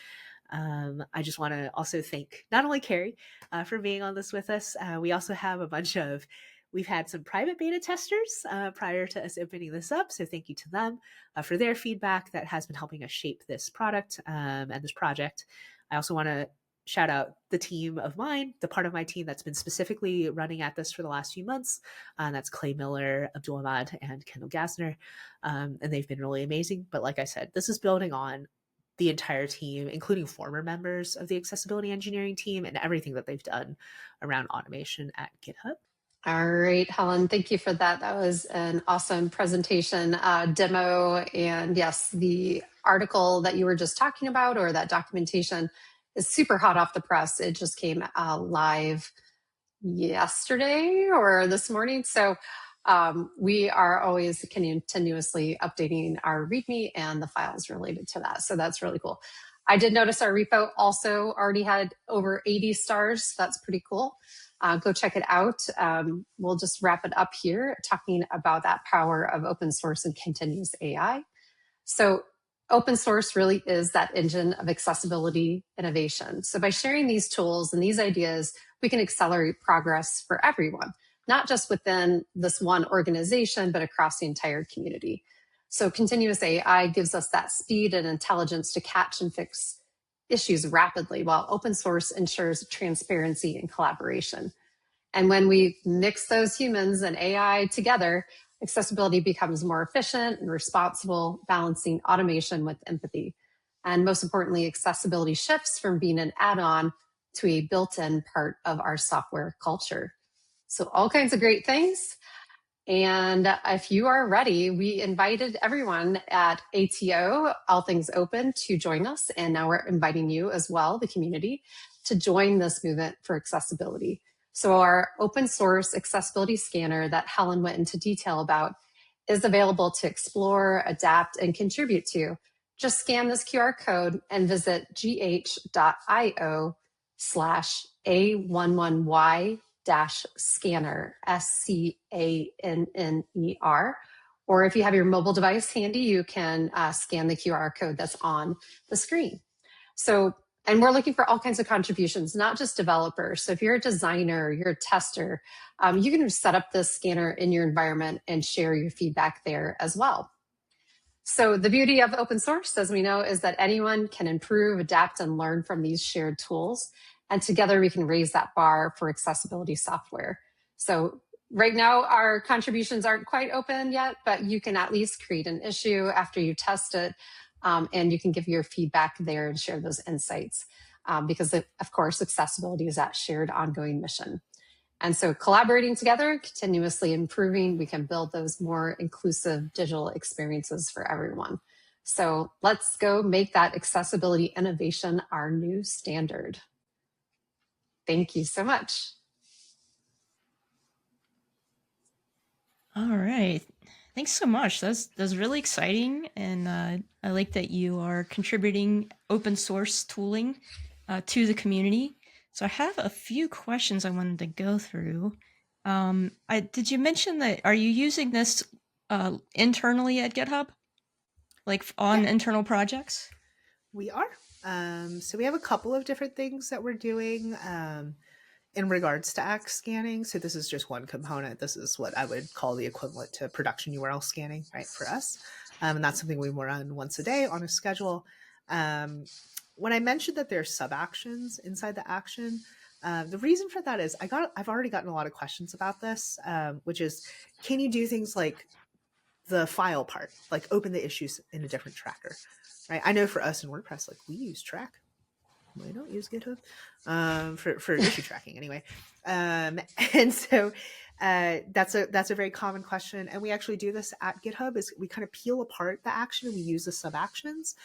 I just want to also thank not only Carie for being on this with us. We also have we've had some private beta testers prior to us opening this up. So thank you to them for their feedback that has been helping us shape this product and this project. I also want to shout out the team of mine, the part of my team that's been specifically running at this for the last few months. That's Clay Miller, Abdul Ahmad, and Kendall Gassner. And they've been really amazing. But like I said, this is building on the entire team, including former members of the accessibility engineering team and everything that they've done around automation at GitHub. All right, Helen, thank you for that. That was an awesome presentation demo. And yes, the article that you were just talking about, or that documentation, is super hot off the press. It just came live yesterday or this morning. So we are always continuously updating our README and the files related to that. So that's really cool. I did notice our repo also already had over 80 stars. That's pretty cool. Go check it out. We'll just wrap it up here talking about that power of open source and continuous AI. So open source really is that engine of accessibility innovation. So by sharing these tools and these ideas, we can accelerate progress for everyone, not just within this one organization, but across the entire community. So continuous AI gives us that speed and intelligence to catch and fix issues rapidly, while open source ensures transparency and collaboration. And when we mix those humans and AI together, accessibility becomes more efficient and responsible, balancing automation with empathy. And most importantly, accessibility shifts from being an add-on to a built-in part of our software culture. So all kinds of great things. And if you are ready, we invited everyone at ATO, All Things Open, to join us. And now we're inviting you as well, the community, to join this movement for accessibility. So our open source accessibility scanner that Helen went into detail about is available to explore, adapt, and contribute to. Just scan this QR code and visit gh.io/A11y scanner, SCANNER. Or if you have your mobile device handy, you can scan the QR code that's on the screen. So, and we're looking for all kinds of contributions, not just developers. So if you're a designer, you're a tester, you can set up this scanner in your environment and share your feedback there as well. So the beauty of open source, as we know, is that anyone can improve, adapt, and learn from these shared tools. And together we can raise that bar for accessibility software. So right now, our contributions aren't quite open yet, but you can at least create an issue after you test it, and you can give your feedback there and share those insights. Because of course, accessibility is that shared ongoing mission. And so collaborating together, continuously improving, we can build those more inclusive digital experiences for everyone. So let's go make that accessibility innovation our new standard. Thank you so much. All right. Thanks so much. That's really exciting, and I like that you are contributing open source tooling to the community. So I have a few questions I wanted to go through. Did you mention that, are you using this internally at GitHub? Like on internal projects? We are. So we have a couple of different things that we're doing in regards to ACT scanning. So this is just one component. This is what I would call the equivalent to production URL scanning, right, for us. And that's something we run once a day on a schedule. When I mentioned that there's sub-actions inside the action, the reason for that is I've already gotten a lot of questions about this, which is, can you do things like the file part, like open the issues in a different tracker, right? I know for us in WordPress, like we use Track. I don't use GitHub for issue tracking anyway. And so that's a very common question. And we actually do this at GitHub, is we kind of peel apart the action and we use the sub actions,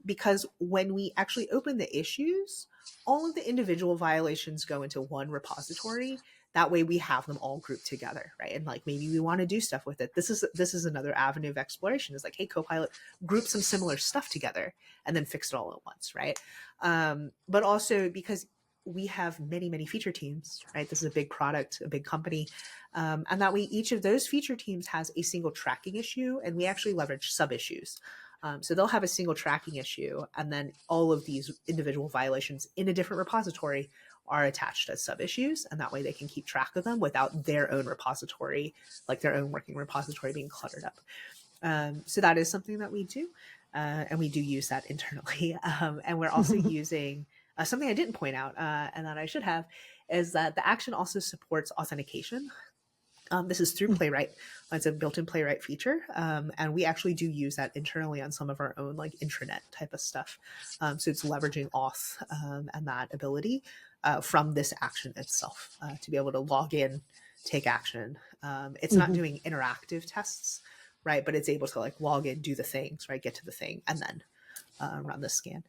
because when we actually open the issues, all of the individual violations go into one repository. That way we have them all grouped together, right? And like maybe we want to do stuff with it. This is another avenue of exploration, is like, hey, Copilot, group some similar stuff together and then fix it all at once, right? But also because we have many, many feature teams, right? This is a big product, a big company. And that way each of those feature teams has a single tracking issue, and we actually leverage sub issues. So they'll have a single tracking issue, and then all of these individual violations in a different repository are attached as sub issues, and that way they can keep track of them without their own repository, like their own working repository, being cluttered up. So that is something that we do, and we do use that internally. And we're also using something I didn't point out, and that I should have, is that the action also supports authentication. This is through Playwright. It's a built-in Playwright feature, and we actually do use that internally on some of our own like intranet type of stuff. So it's leveraging auth and that ability from this action itself to be able to log in take action. It's not doing interactive tests, right? But it's able to like log in, do the things, right? Get to the thing, and then run the scan.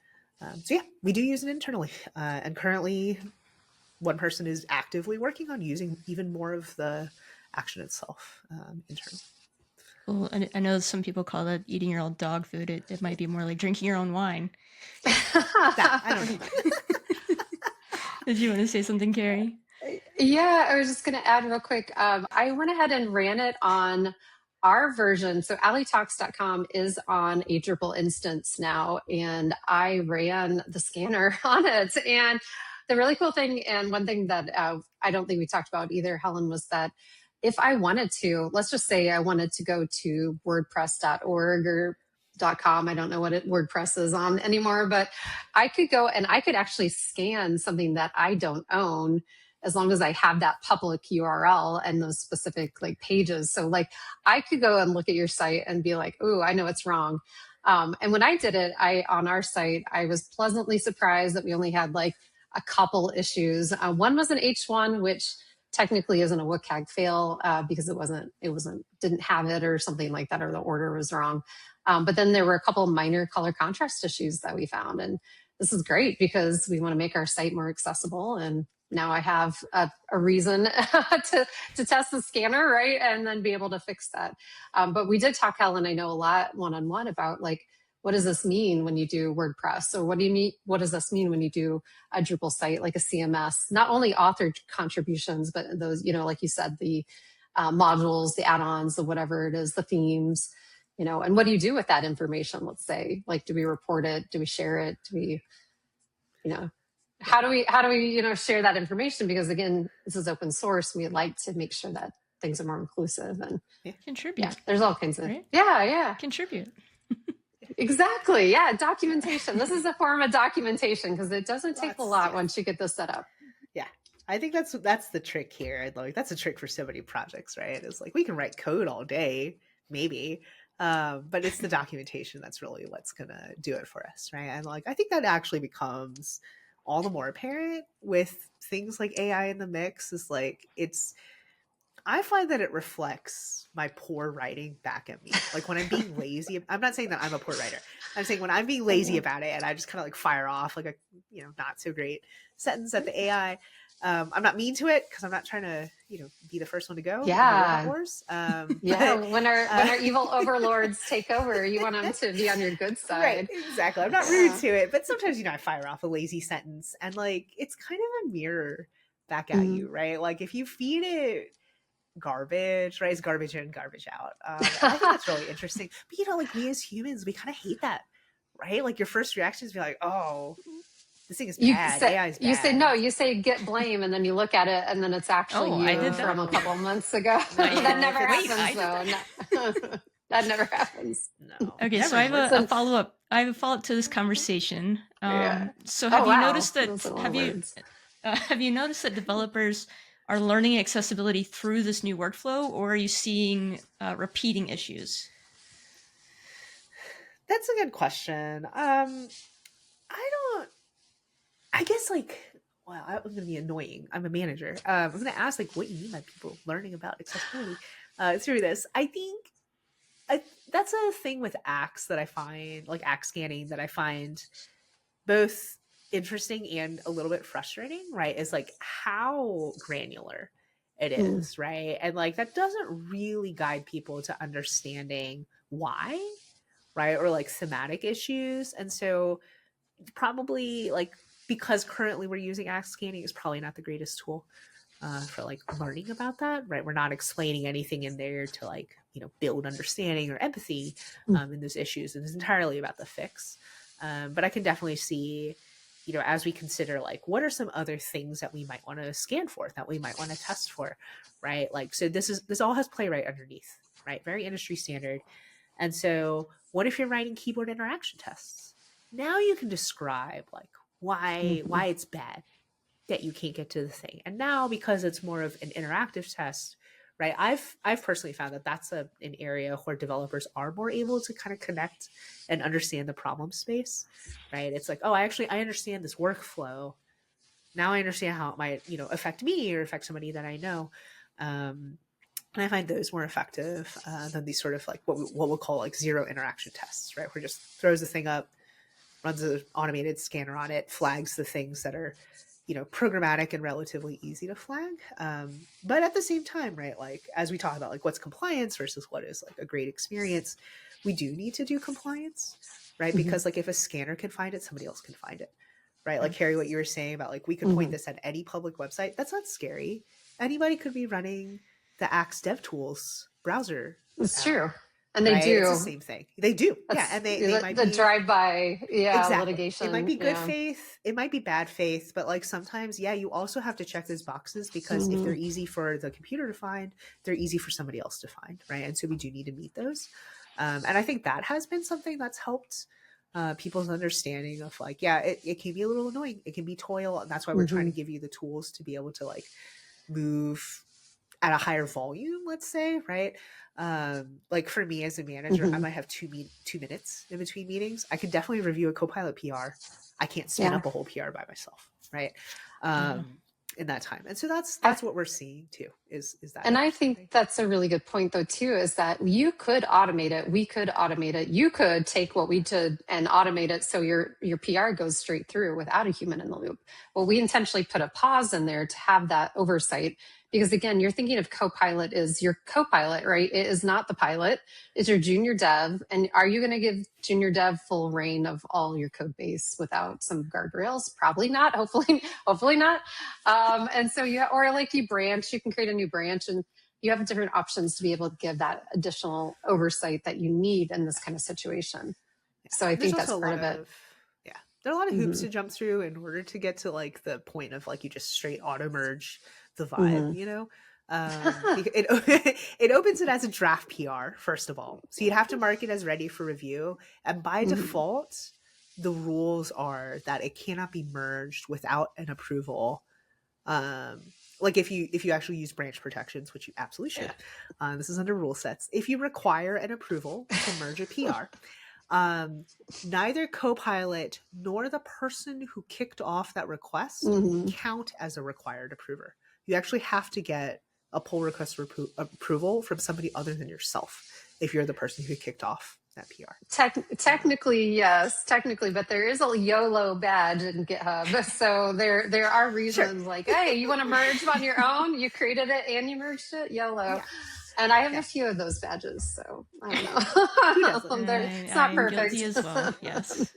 So yeah, we do use it internally. And currently one person is actively working on using even more of the action itself internally. Well, I know some people call that eating your own dog food. It might be more like drinking your own wine. That, I don't know. Did you want to say something, Carie? Yeah, I was just going to add real quick. I went ahead and ran it on our version. So A11yTalks.com is on a Drupal instance now, and I ran the scanner on it. And the really cool thing, and one thing that I don't think we talked about either, Helen, was that if I wanted to, let's just say I wanted to go to wordpress.org or .com. I don't know what WordPress is on anymore, but I could go and I could actually scan something that I don't own as long as I have that public URL and those specific like pages. So like I could go and look at your site and be like, "Ooh, I know it's wrong." And when I did it, on our site, I was pleasantly surprised that we only had like a couple issues. One was an H1, which technically isn't a WCAG fail because it didn't have it or something like that, or the order was wrong. But then there were a couple of minor color contrast issues that we found. And this is great because we want to make our site more accessible. And now I have a reason to test the scanner, right? And then be able to fix that. But we did talk, Helen, I know a lot one-on-one about like, what does this mean when you do WordPress? So what do you mean? What does this mean when you do a Drupal site like a CMS? Not only author contributions, but those, like you said, the modules, the add-ons, the whatever it is, the themes, and what do you do with that information? Let's say, like, do we report it? Do we share it? Do we, how do we, share that information? Because again, this is open source. We'd like to make sure that things are more inclusive and contribute. Yeah, there's all kinds of, right? Yeah. Contribute. Exactly. Yeah. Documentation. This is a form of documentation because it doesn't take a lot once you get this set up. Yeah. I think that's the trick here. Like that's a trick for so many projects, right? It's like we can write code all day, maybe. But it's the documentation that's really what's gonna do it for us, right? And like I think that actually becomes all the more apparent with things like AI in the mix. Is like I find that it reflects my poor writing back at me. Like when I'm being lazy, I'm not saying that I'm a poor writer. I'm saying when I'm being lazy about it and I just kind of like fire off like a, not so great sentence at the AI. I'm not mean to it because I'm not trying to, be the first one to go. Yeah. Wars. When our evil overlords take over, you want them to be on your good side. Right, exactly. I'm not rude to it, but sometimes, I fire off a lazy sentence and like, it's kind of a mirror back at you, right? Like if you feed it garbage, right? It's garbage in, garbage out. I think that's really interesting. But like we as humans, we kind of hate that, right? Like your first reaction is be like, "Oh, this thing is bad. AI is bad." You say no. You say get blame, and then you look at it, and then it's actually you from a couple months ago. That never happens, though. That never happens. No. Okay, so I have a follow up. I have a follow up to this conversation. So have you noticed that? Have you noticed that developers are learning accessibility through this new workflow, or are you seeing repeating issues? That's a good question. I guess like, wow, I'm going to be annoying. I'm a manager. I'm going to ask like, what you mean by people learning about accessibility through this? I think that's a thing with Axe that I find, like Axe scanning, that I find both interesting and a little bit frustrating, right? Is like how granular it is, right? And like that doesn't really guide people to understanding why, right? Or like thematic issues. And so probably like, because currently we're using Axe scanning is probably not the greatest tool for like learning about that, right? We're not explaining anything in there to like, build understanding or empathy in those issues. And it's entirely about the fix. But I can definitely see, as we consider like, what are some other things that we might want to scan for, that we might want to test for, right? Like, so this all has Playwright underneath, right? Very industry standard. And so what if you're writing keyboard interaction tests? Now you can describe like why it's bad that you can't get to the thing. And now because it's more of an interactive test, right? I've personally found that that's an area where developers are more able to kind of connect and understand the problem space, right? It's like, oh, I understand this workflow. Now I understand how it might, affect me or affect somebody that I know. And I find those more effective than these sort of like what we'll call like zero interaction tests, right? Where it just throws the thing up, runs an automated scanner on it, flags the things that are, programmatic and relatively easy to flag. But at the same time, right, like as we talk about like what's compliance versus what is like a great experience, we do need to do compliance, right? Because like if a scanner can find it, somebody else can find it, right? Like Carie, what you were saying about like we could point this at any public website. That's not scary. Anybody could be running the Axe DevTools browser. It's true. And they right? do. It's the same thing. They do. That's, and they might the be drive-by, exactly. litigation. It might be good faith. It might be bad faith. But like sometimes, you also have to check those boxes because if they're easy for the computer to find, they're easy for somebody else to find, right? And so we do need to meet those. And I think that has been something that's helped people's understanding of like, it can be a little annoying. It can be toil. And that's why we're trying to give you the tools to be able to like move at a higher volume, let's say, right? Like for me as a manager, I might have 2 minutes in between meetings. I could definitely review a Copilot PR. I can't spin up a whole PR by myself, right? In that time. And so that's what we're seeing too, is that. And I think that's a really good point though too, is that you could automate it. We could automate it. You could take what we did and automate it so your PR goes straight through without a human in the loop. Well, we intentionally put a pause in there to have that oversight. Because again, you're thinking of Copilot is your Copilot, right? It is not the pilot. It's your junior dev. And are you going to give junior dev full reign of all your code base without some guardrails? Probably not. Hopefully not. And so you branch, you can create a new branch and you have different options to be able to give that additional oversight that you need in this kind of situation. So I think that's part of it. There are a lot of hoops to jump through in order to get to like the point of like you just straight auto merge the vibe, it opens it as a draft PR, first of all. So you'd have to mark it as ready for review. And by default, the rules are that it cannot be merged without an approval. Like if you actually use branch protections, which you absolutely should. This is under rule sets. If you require an approval to merge a PR, neither Copilot nor the person who kicked off that request count as a required approver. You actually have to get a pull request approval from somebody other than yourself if you're the person who kicked off that PR. Technically, yes, but there is a YOLO badge in GitHub. So there are reasons like, hey, you want to merge on your own? You created it and you merged it? YOLO. Yeah. And I have a few of those badges, so I don't know. It's not perfect. Guilty as well. Yes.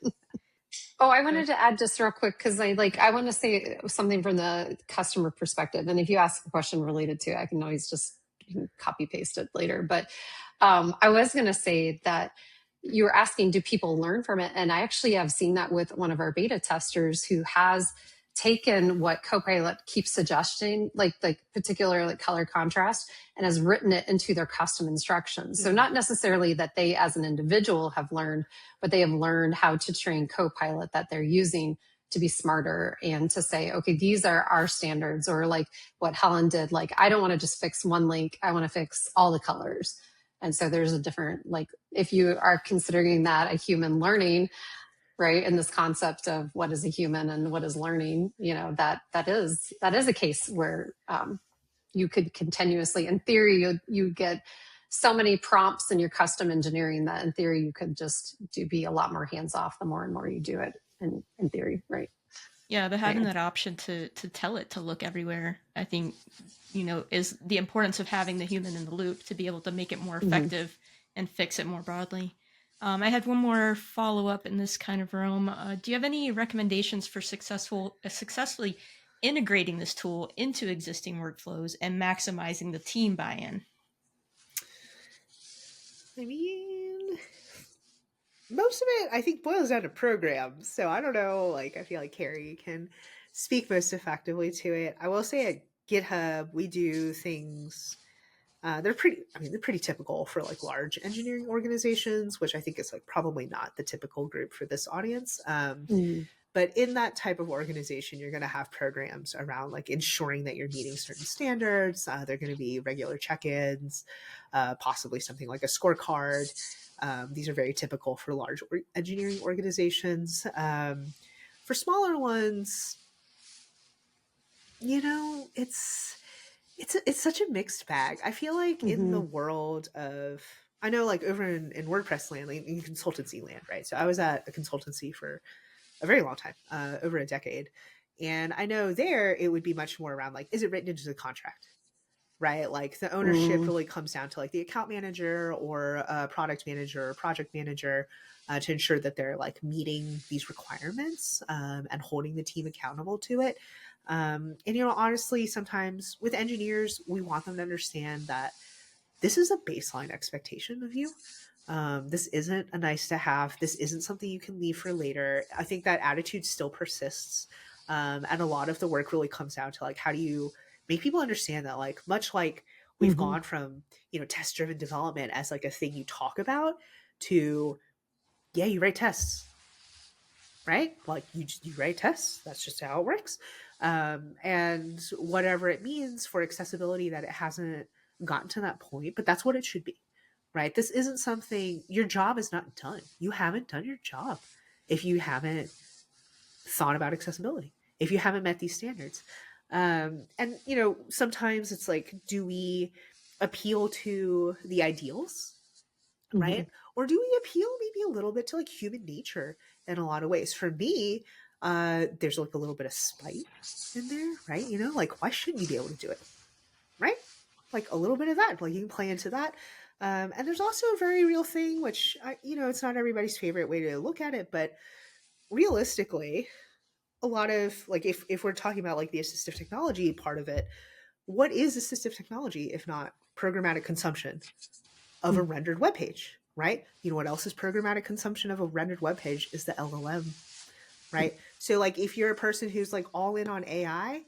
Oh, I wanted to add just real quick because I want to say something from the customer perspective. And if you ask a question related to it, I can always just copy paste it later. But I was going to say that you were asking, do people learn from it? And I actually have seen that with one of our beta testers who has taken what Copilot keeps suggesting, like particular like color contrast, and has written it into their custom instructions. So not necessarily that they as an individual have learned, but they have learned how to train Copilot that they're using to be smarter and to say, okay, these are our standards, or like what Helen did. Like, I don't want to just fix one link. I want to fix all the colors. And so there's a different, like, if you are considering that a human learning, right, in this concept of what is a human and what is learning, that is a case where you could continuously, in theory, you get so many prompts in your custom engineering that in theory you could just be a lot more hands off the more and more you do it in theory, right? Yeah, but having that option to tell it to look everywhere, I think, is the importance of having the human in the loop to be able to make it more effective and fix it more broadly. I had one more follow-up in this kind of realm. Do you have any recommendations for successfully integrating this tool into existing workflows and maximizing the team buy-in? I mean, most of it, I think, boils down to programs. So I don't know, like, I feel like Carie can speak most effectively to it. I will say at GitHub, we do things... they're pretty typical for like large engineering organizations, which I think is like probably not the typical group for this audience. But in that type of organization, you're going to have programs around like ensuring that you're meeting certain standards. They're going to be regular check-ins, possibly something like a scorecard. These are very typical for large engineering organizations. For smaller ones, it's such a mixed bag. I feel like in the Hmm. world of, I know like over in WordPress land, like in consultancy land, right? So I was at a consultancy for a very long time, over a decade. And I know there it would be much more around like, is it written into the contract? Right? Like the ownership Mm. really comes down to like the account manager or a product manager or project manager, to ensure that they're like meeting these requirements, and holding the team accountable to it. And, you know, honestly, sometimes with engineers, we want them to understand that this is a baseline expectation of you. This isn't a nice to have. This isn't something you can leave for later. I think that attitude still persists. And a lot of the work really comes down to like, how do you make people understand that, like, much like we've Hmm. gone from, you know, test driven development as like a thing you talk about to, yeah, you write tests, right? Like you write tests. That's just how it works. And whatever it means for accessibility, that it hasn't gotten to that point, but that's what it should be, right? This isn't something, your job is not done. You haven't done your job if you haven't thought about accessibility, if you haven't met these standards. And, you know, sometimes it's like, do we appeal to the ideals, Hmm. right? Or do we appeal maybe a little bit to like human nature in a lot of ways? For me, there's like a little bit of spite in there, right? You know, like, why shouldn't you be able to do it, right? Like a little bit of that, like you can play into that. And there's also a very real thing, which you know, it's not everybody's favorite way to look at it, but realistically, a lot of like, if we're talking about like the assistive technology part of it, what is assistive technology if not programmatic consumption of a rendered web page, right? You know what else is programmatic consumption of a rendered web page is the LLM, right? So like if you're a person who's like all in on AI,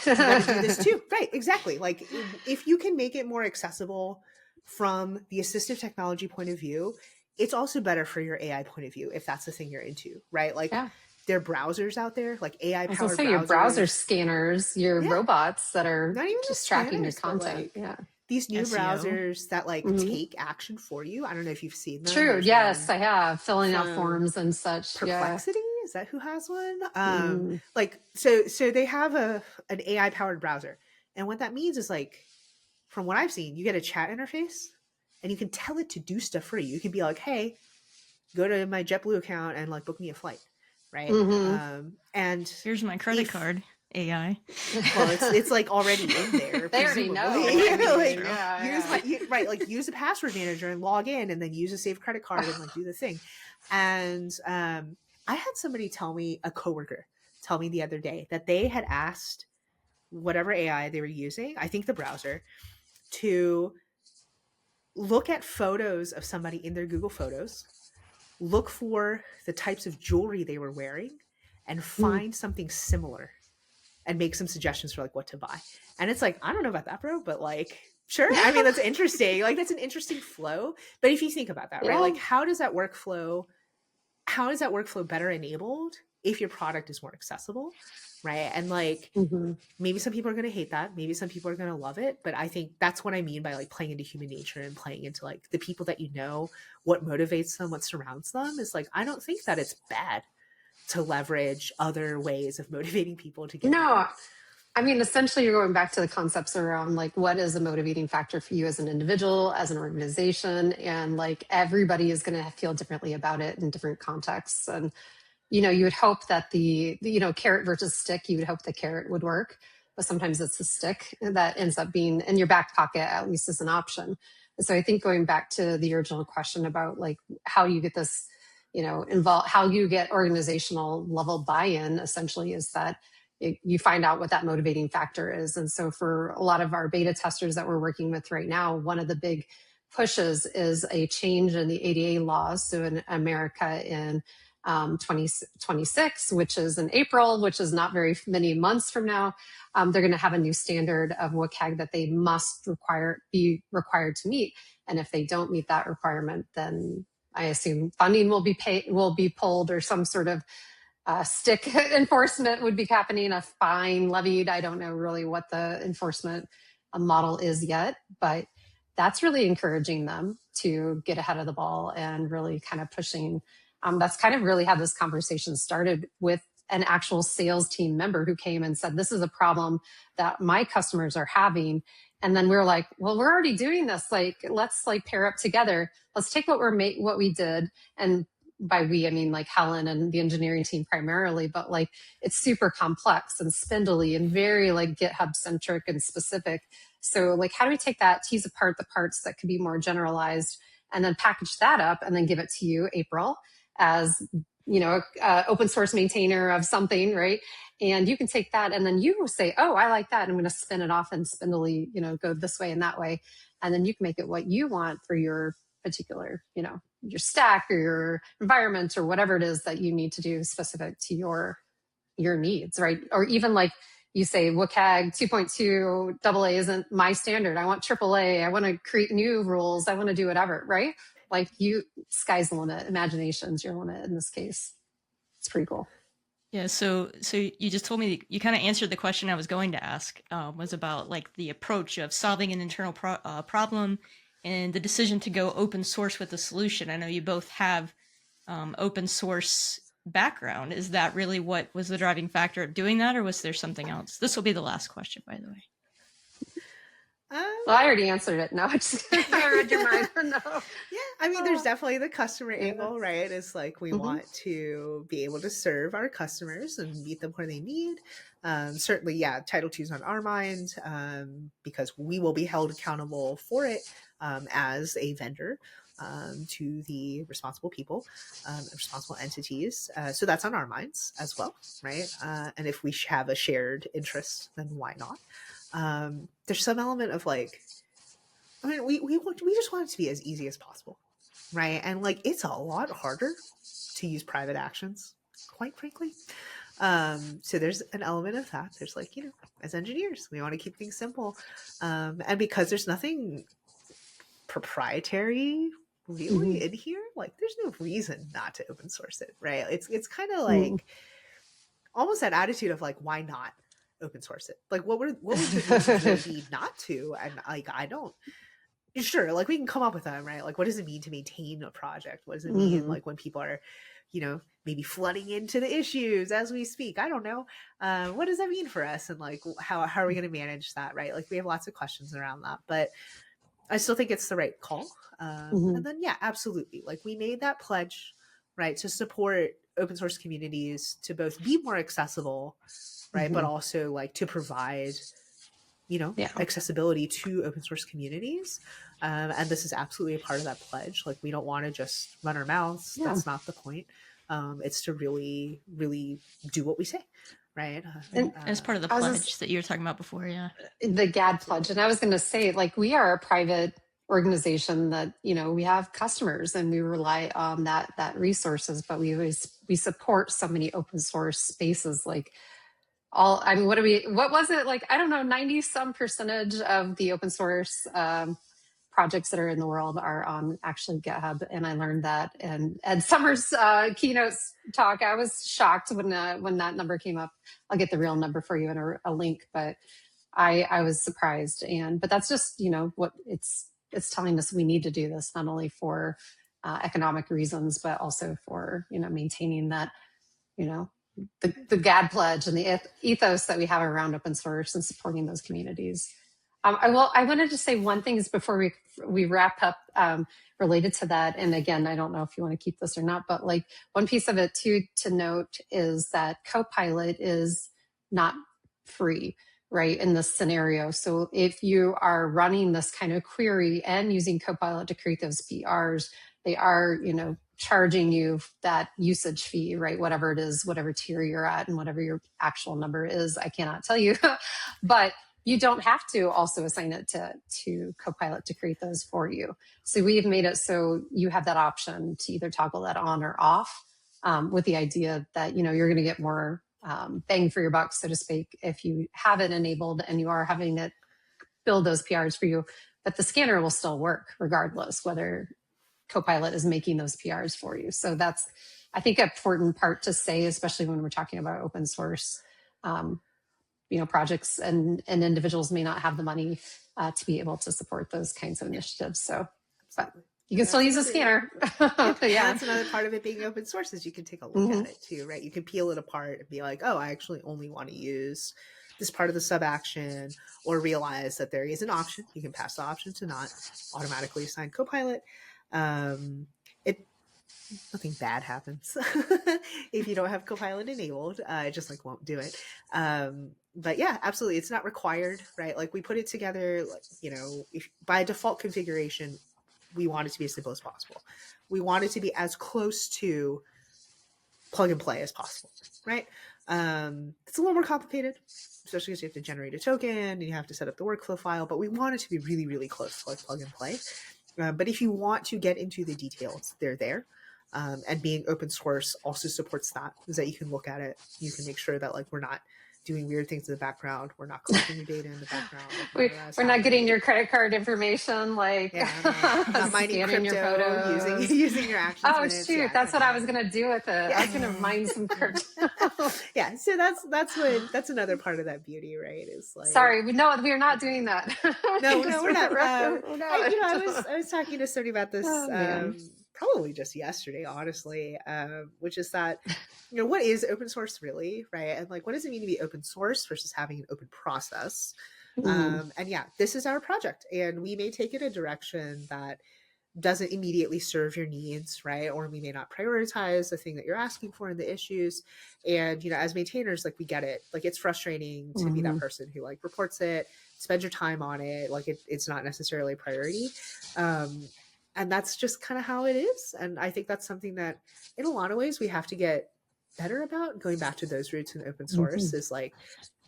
you want to do this too, right? Exactly. Like if you can make it more accessible from the assistive technology point of view, it's also better for your AI point of view if that's the thing you're into, right? Like Yeah. there are browsers out there, like AI I was gonna powered say your browser browsers. scanners, your Yeah, robots that are not even the just tracking your scanners, but content. like Yeah. these new SEO. browsers that like Hmm. take action for you. I don't know if you've seen them. True. There's Yes, one I have filling out from forms and such. Yeah. Perplexity. Is that who has one? Mm. Like so they have an AI powered browser, and what that means is like, from what I've seen, you get a chat interface, and you can tell it to do stuff for you. You can be like, hey, go to my JetBlue account and like book me a flight, right? Hmm. And Here's my credit if, card. AI. well, it's like already in there, They already know. presumably. I mean, Like True. yeah, right, like use a password manager and log in, and then use a saved credit card yeah. and like do the thing. And I had somebody tell me, a coworker tell me the other day, that they had asked whatever AI they were using, I think the browser, to look at photos of somebody in their Google Photos, look for the types of jewelry they were wearing, and Mm. find something similar and make some suggestions for like what to buy. And it's like, I don't know about that, bro, but like, sure. I mean, that's interesting. Like, that's an interesting flow. But if you think about that, right? Yeah. Like, how is that workflow better enabled if your product is more accessible? Right. And like, Hmm. maybe some people are going to hate that. Maybe some people are going to love it. But I think that's what I mean by like playing into human nature and playing into like the people that you know, what motivates them, what surrounds them. Is like, I don't think that it's bad to leverage other ways of motivating people to get No, better. I mean, essentially, you're going back to the concepts around like what is a motivating factor for you as an individual, as an organization, and like everybody is going to feel differently about it in different contexts. And you would hope that the carrot versus stick, you would hope the carrot would work, but sometimes it's the stick that ends up being in your back pocket, at least as an option. And so I think going back to the original question about like how you get this, involved, how you get organizational level buy-in, essentially is that you find out what that motivating factor is. And so for a lot of our beta testers that we're working with right now, one of the big pushes is a change in the ADA laws. So in America in 2026, which is in April, which is not very many months from now, they're going to have a new standard of WCAG that they must be required to meet. And if they don't meet that requirement, then I assume funding will be pulled, or some sort of stick enforcement would be happening, a fine levied. I don't know really what the enforcement model is yet, but that's really encouraging them to get ahead of the ball and really kind of pushing. That's kind of really how this conversation started with an actual sales team member who came and said, this is a problem that my customers are having. And then we were like, well, we're already doing this. Like, let's like pair up together. Let's take what we did. And by we, I mean like Helen and the engineering team primarily, but like it's super complex and spindly and very like GitHub centric and specific. So like, how do we take that, tease apart the parts that could be more generalized, and then package that up and then give it to you, April, as open source maintainer of something, right? And you can take that and then you say, oh, I like that. And I'm going to spin it off and spindly, go this way and that way. And then you can make it what you want for your particular, your stack or your environment or whatever it is that you need to do specific to your needs, right? Or even like you say, WCAG 2.2 AA isn't my standard. I want AAA. I want to create new rules. I want to do whatever, right? Like sky's the limit. Imagination's your limit in this case. It's pretty cool. Yeah, so you just told me, you kind of answered the question I was going to ask, was about like the approach of solving an internal problem and the decision to go open source with the solution. I know you both have open source background. Is that really what was the driving factor of doing that, or was there something else? This will be the last question, by the way. Well, I already answered it. No, I just I read your mind. No. Yeah, I mean, there's definitely the customer angle, right? It's like we Mhm. want to be able to serve our customers and meet them where they need. Certainly, yeah, Title II is on our mind because we will be held accountable for it as a vendor to the responsible people, responsible entities. So that's on our minds as well, right? And if we have a shared interest, then why not? There's some element of like, I mean, we just want it to be as easy as possible, right? And like, it's a lot harder to use private actions, quite frankly. So there's an element of that. There's like, as engineers, we want to keep things simple. And because there's nothing proprietary really in here, like there's no reason not to open source it, right? It's kind of like almost that attitude of like, why not open source it? Like what would the reason be not to? And like, I don't, sure, like we can come up with them, right? Like what does it mean to maintain a project? What does it mean like when people are, maybe flooding into the issues as we speak? I don't know. What does that mean for us? And like, how are we going to manage that, right? Like we have lots of questions around that, but I still think it's the right call. And then, yeah, absolutely. Like we made that pledge, right, to support open source communities to both be more accessible, right, but also like to provide, accessibility to open source communities. And this is absolutely a part of that pledge. Like we don't want to just run our mouths. Yeah. That's not the point. It's to really, really do what we say. Right. And as part of the pledge that you were talking about before. Yeah. The GAD pledge. And I was going to say, like, we are a private organization that, we have customers and we rely on that resources, but we support so many open source spaces. Like what was it? Like, I don't know, 90% of the open source projects that are in the world are on actually GitHub. And I learned that. And Ed Summers' keynote talk, I was shocked when that number came up. I'll get the real number for you in a link, but I was surprised. But that's just, what it's telling us we need to do this, not only for economic reasons, but also for, maintaining that, the GAD pledge and the ethos that we have around open source and supporting those communities. I wanted to say one thing is before we wrap up related to that. And again, I don't know if you want to keep this or not, but like one piece of it too to note is that Copilot is not free, right, in this scenario. So if you are running this kind of query and using Copilot to create those PRs, they are, charging you that usage fee, right? Whatever it is, whatever tier you're at and whatever your actual number is, I cannot tell you, but you don't have to also assign it to Copilot to create those for you. So we've made it so you have that option to either toggle that on or off with the idea that, you're going to get more bang for your buck, so to speak, if you have it enabled and you are having it build those PRs for you. But the scanner will still work regardless, whether Copilot is making those PRs for you. So that's, I think, an important part to say, especially when we're talking about open source. Projects and individuals may not have the money to be able to support those kinds of initiatives. So, but You can still use a scanner. Yeah. Yeah. That's another part of it being open source is you can take a look at it too, right? You can peel it apart and be like, oh, I actually only want to use this part of the sub action, or realize that there is an option. You can pass the option to not automatically assign Copilot. Nothing bad happens if you don't have Copilot enabled. It just like won't do it. But yeah, absolutely. It's not required, right? Like we put it together, like, you know, if by default configuration, we want it to be as simple as possible. We want it to be as close to plug and play as possible, right? It's a little more complicated, especially because you have to generate a token and you have to set up the workflow file, but we want it to be really, really close to like plug and play. But if you want to get into the details, they're there. And being open source also supports that, is that you can look at it. You can make sure that like we're not doing weird things in the background. We're not collecting your data in the background. Like, we're not getting your credit card information, like not mining scanning crypto, your photos. using your actions. Oh minutes. shoot, Yeah, that's what I was gonna do with it. Yeah. I was gonna mine some crypto. Yeah, so that's another part of that beauty, right? Is like, sorry, we are not doing that. No, we're not. We're not. I was talking to somebody about this probably just yesterday, honestly, which is that, you know, what is open source really, right? And like, what does it mean to be open source versus having an open process? And yeah, this is our project, and we may take it a direction that doesn't immediately serve your needs, right? Or we may not prioritize the thing that you're asking for in the issues. And, you know, as maintainers, like we get it. Like it's frustrating to be that person who like reports it, spends your time on it. Like it's not necessarily a priority. And that's just kind of how it is. And I think that's something that in a lot of ways we have to get better about. Going back to those roots in open source is like,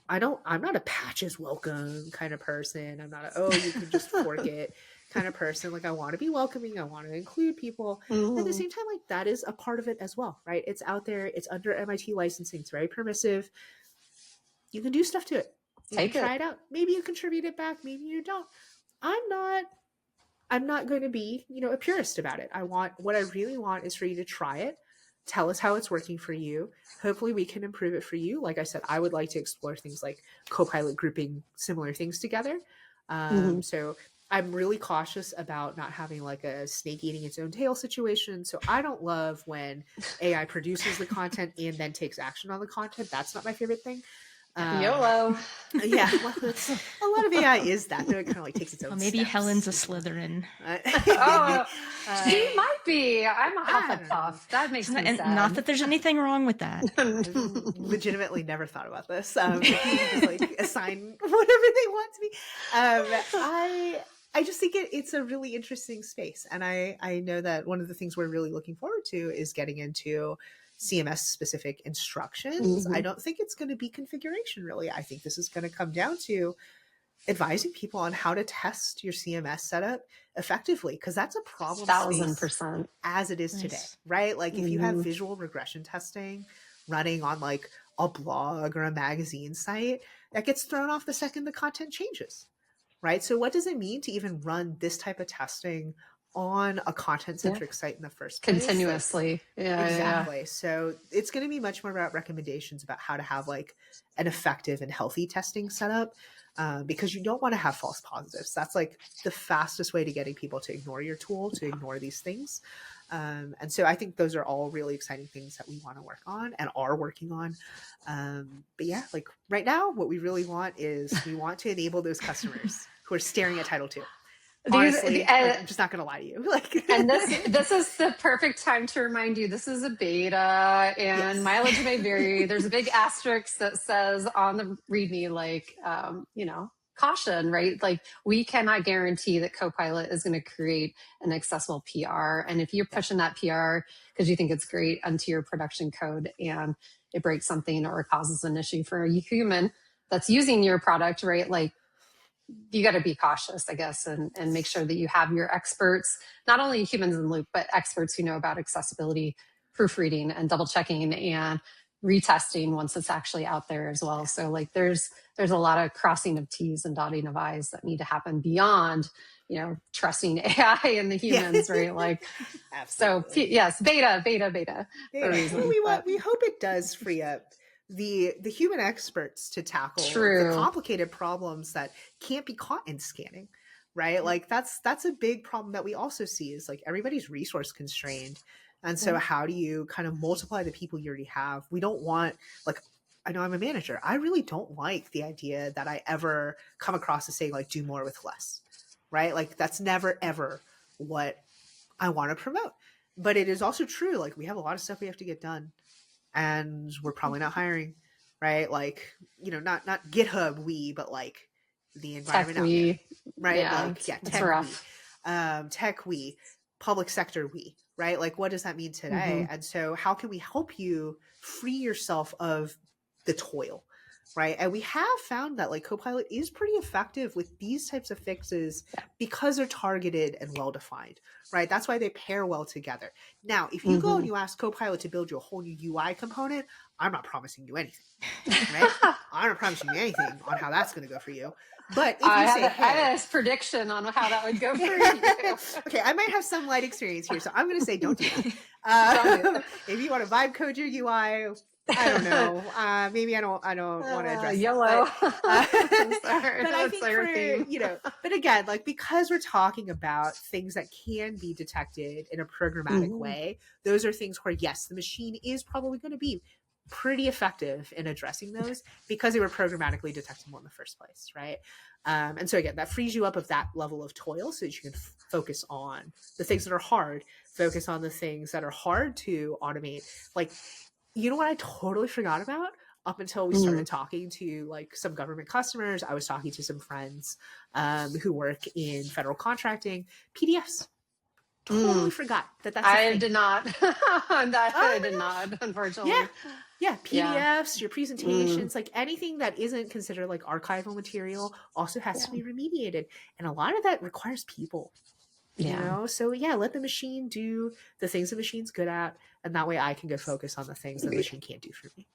I'm not a patches welcome kind of person. I'm not you can just fork it kind of person. Like I want to be welcoming. I want to include people. At the same time, like that is a part of it as well, right? It's out there. It's under MIT licensing. It's very permissive. You can do stuff to it. Try it out. Maybe you contribute it back. Maybe you don't. I'm not going to be, you know, a purist about it. What I really want is for you to try it. Tell us how it's working for you. Hopefully we can improve it for you. Like I said, I would like to explore things like Copilot grouping similar things together. So I'm really cautious about not having like a snake eating its own tail situation. So I don't love when AI produces the content and then takes action on the content. That's not my favorite thing. YOLO. Yeah, well, a lot of AI is that, though. It kind of like takes its own maybe steps. Helen's a Slytherin. She might be. I'm a Hufflepuff. That makes me sad. Not that there's anything wrong with that. I've legitimately never thought about this. Just like assign whatever they want to be. I just think it's a really interesting space. And I know that one of the things we're really looking forward to is getting into CMS specific instructions. I don't think it's going to be configuration really. I think this is going to come down to advising people on how to test your CMS setup effectively, because that's a problem 1000% as it is today, right? Like if you have visual regression testing running on like a blog or a magazine site, that gets thrown off the second the content changes, right? So what does it mean to even run this type of testing on a content-centric site in the first place? Continuously. Exactly. Yeah. So it's going to be much more about recommendations about how to have like an effective and healthy testing setup, because you don't want to have false positives. That's like the fastest way to getting people to ignore your tool, to ignore these things. And so I think those are all really exciting things that we want to work on and are working on. But yeah, like right now, what we really want is we want to enable those customers who are staring at Title II. Honestly, I'm just not going to lie to you. And this is the perfect time to remind you, this is a beta and mileage may vary. There's a big asterisk that says on the README, like, caution, right? Like we cannot guarantee that Copilot is going to create an accessible PR. And if you're pushing that PR because you think it's great onto your production code and it breaks something or causes an issue for a human that's using your product, right? Like, you got to be cautious, I guess, and make sure that you have your experts, not only humans in the loop, but experts who know about accessibility, proofreading and double checking and retesting once it's actually out there as well. So like there's a lot of crossing of T's and dotting of I's that need to happen beyond, trusting AI and the humans, right? Like, so yes, beta. We hope it does free up the human experts to tackle the complicated problems that can't be caught in scanning. right? Like that's a big problem that we also see is like everybody's resource constrained. And so Right. how do you kind of multiply the people you already have? We don't want, like, I know I'm a manager. I really don't like the idea that I ever come across as saying like do more with less, right? Like that's never ever what I want to promote. But it is also true, like we have a lot of stuff we have to get done and we're probably not hiring, right? Like, you know, not GitHub we, but like the environment Tech out there, we, right? yeah, Like, yeah, it's rough. tech we, public sector we, right? Like, what does that mean today? Mm-hmm. And so, how can we help you free yourself of the toil? Right. And we have found that like Copilot is pretty effective with these types of fixes Yeah. because they're targeted and well defined. Right. That's why they pair well together. Now, if you go Mm-hmm. and you ask Copilot to build you a whole new UI component, I'm not promising you anything. Right. I'm not promising you anything on how that's going to go for you. But if you say, I hey, have a prediction on how that would go for you. okay, I might have some light experience here, so I'm going to say don't do that. If you want to vibe code your UI, I don't know. Maybe I don't want to address yellow. That. Sorry, But I that's think our for, theme. you know, but again, like because we're talking about things that can be detected in a programmatic way, those are things where yes, the machine is probably going to be pretty effective in addressing those because they were programmatically detectable in the first place, right? And so again, that frees you up of that level of toil so that you can focus on the things that are hard, focus on the things that are hard to automate. Like, you know what I totally forgot about up until we started talking to like some government customers. I was talking to some friends who work in federal contracting. PDFs. Totally forgot that that's a I thing. did not. I did not, unfortunately. Yeah, PDFs, your presentations, like anything that isn't considered like archival material also has to be remediated. And a lot of that requires people. You know, so yeah, let the machine do the things the machine's good at, and that way I can go focus on the things that the machine can't do for me.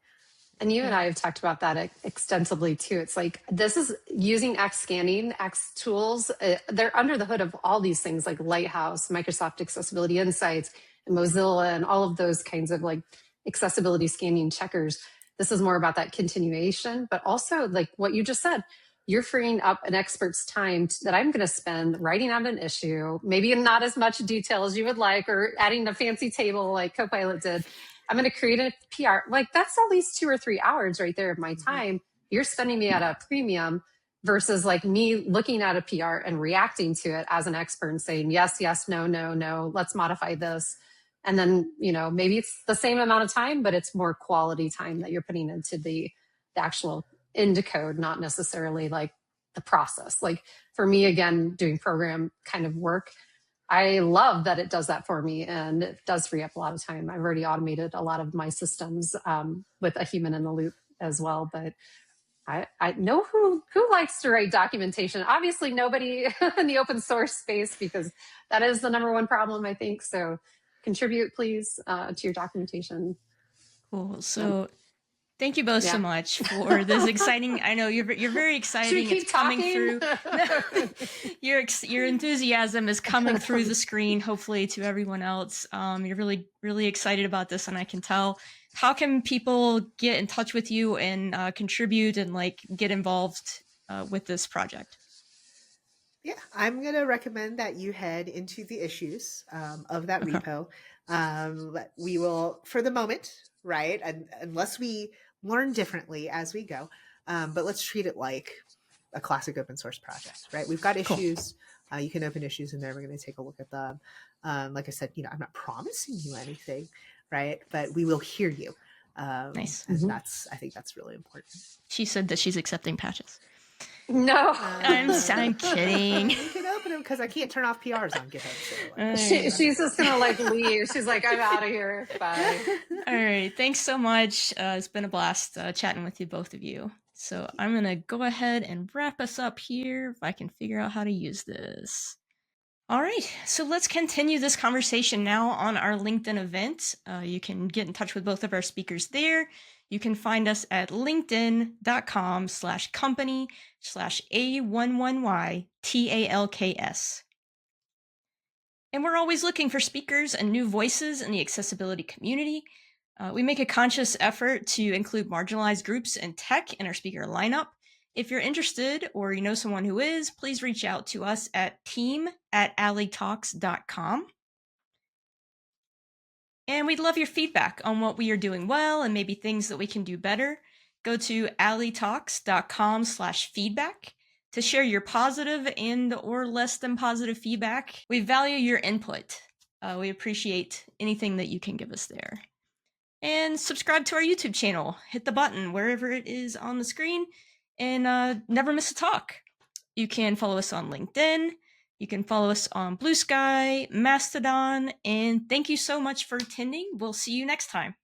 And you and I have talked about that extensively too. It's like this is using X scanning, X tools. They're under the hood of all these things like Lighthouse, Microsoft Accessibility Insights, and Mozilla, and all of those kinds of like accessibility scanning checkers. This is more about that continuation, but also like what you just said. You're freeing up an expert's time that I'm going to spend writing out an issue, maybe in not as much detail as you would like, or adding a fancy table like Copilot did. I'm going to create a PR. Like that's at least 2 or 3 hours right there of my time. You're spending me at a premium versus like me looking at a PR and reacting to it as an expert and saying, yes, yes, no, no, no, let's modify this. And then, you know, maybe it's the same amount of time, but it's more quality time that you're putting into the actual into code, not necessarily like the process. Like for me, again, doing program kind of work, I love that it does that for me, and it does free up a lot of time. I've already automated a lot of my systems with a human in the loop as well. But I know who likes to write documentation. Obviously, nobody in the open source space, because that is the number one problem, I think. So contribute, please, to your documentation. Cool. So thank you both so much for this exciting. I know you're very exciting. Should we keep it's coming talking? through. Your enthusiasm is coming through the screen. Hopefully, to everyone else, you're really excited about this, and I can tell. How can people get in touch with you and contribute and like get involved with this project? Yeah, I'm going to recommend that you head into the issues of that repo. We will, for the moment, right? And unless we learn differently as we go, but let's treat it like a classic open source project, right? We've got issues. Cool. You can open issues in there. We're going to take a look at them. Like I said, you know, I'm not promising you anything, right? But we will hear you. Nice. And I think that's really important. She said that she's accepting patches. No, I'm kidding. You can open them because I can't turn off PRs on GitHub. So she's just gonna like leave. She's like, I'm out of here. Bye. All right, thanks so much. It's been a blast chatting with you, both of you. So I'm gonna go ahead and wrap us up here if I can figure out how to use this. All right, so let's continue this conversation now on our LinkedIn event. You can get in touch with both of our speakers there. You can find us at linkedin.com/company/A11yTalks. And we're always looking for speakers and new voices in the accessibility community. We make a conscious effort to include marginalized groups and tech in our speaker lineup. If you're interested or you know someone who is, please reach out to us at team@A11yTalks.com. And we'd love your feedback on what we are doing well and maybe things that we can do better. Go to A11yTalks.com/feedback to share your positive and or less than positive feedback. We value your input. We appreciate anything that you can give us there. And subscribe to our YouTube channel. Hit the button wherever it is on the screen and never miss a talk. You can follow us on LinkedIn. You can follow us on Blue Sky, Mastodon, and thank you so much for attending. We'll see you next time.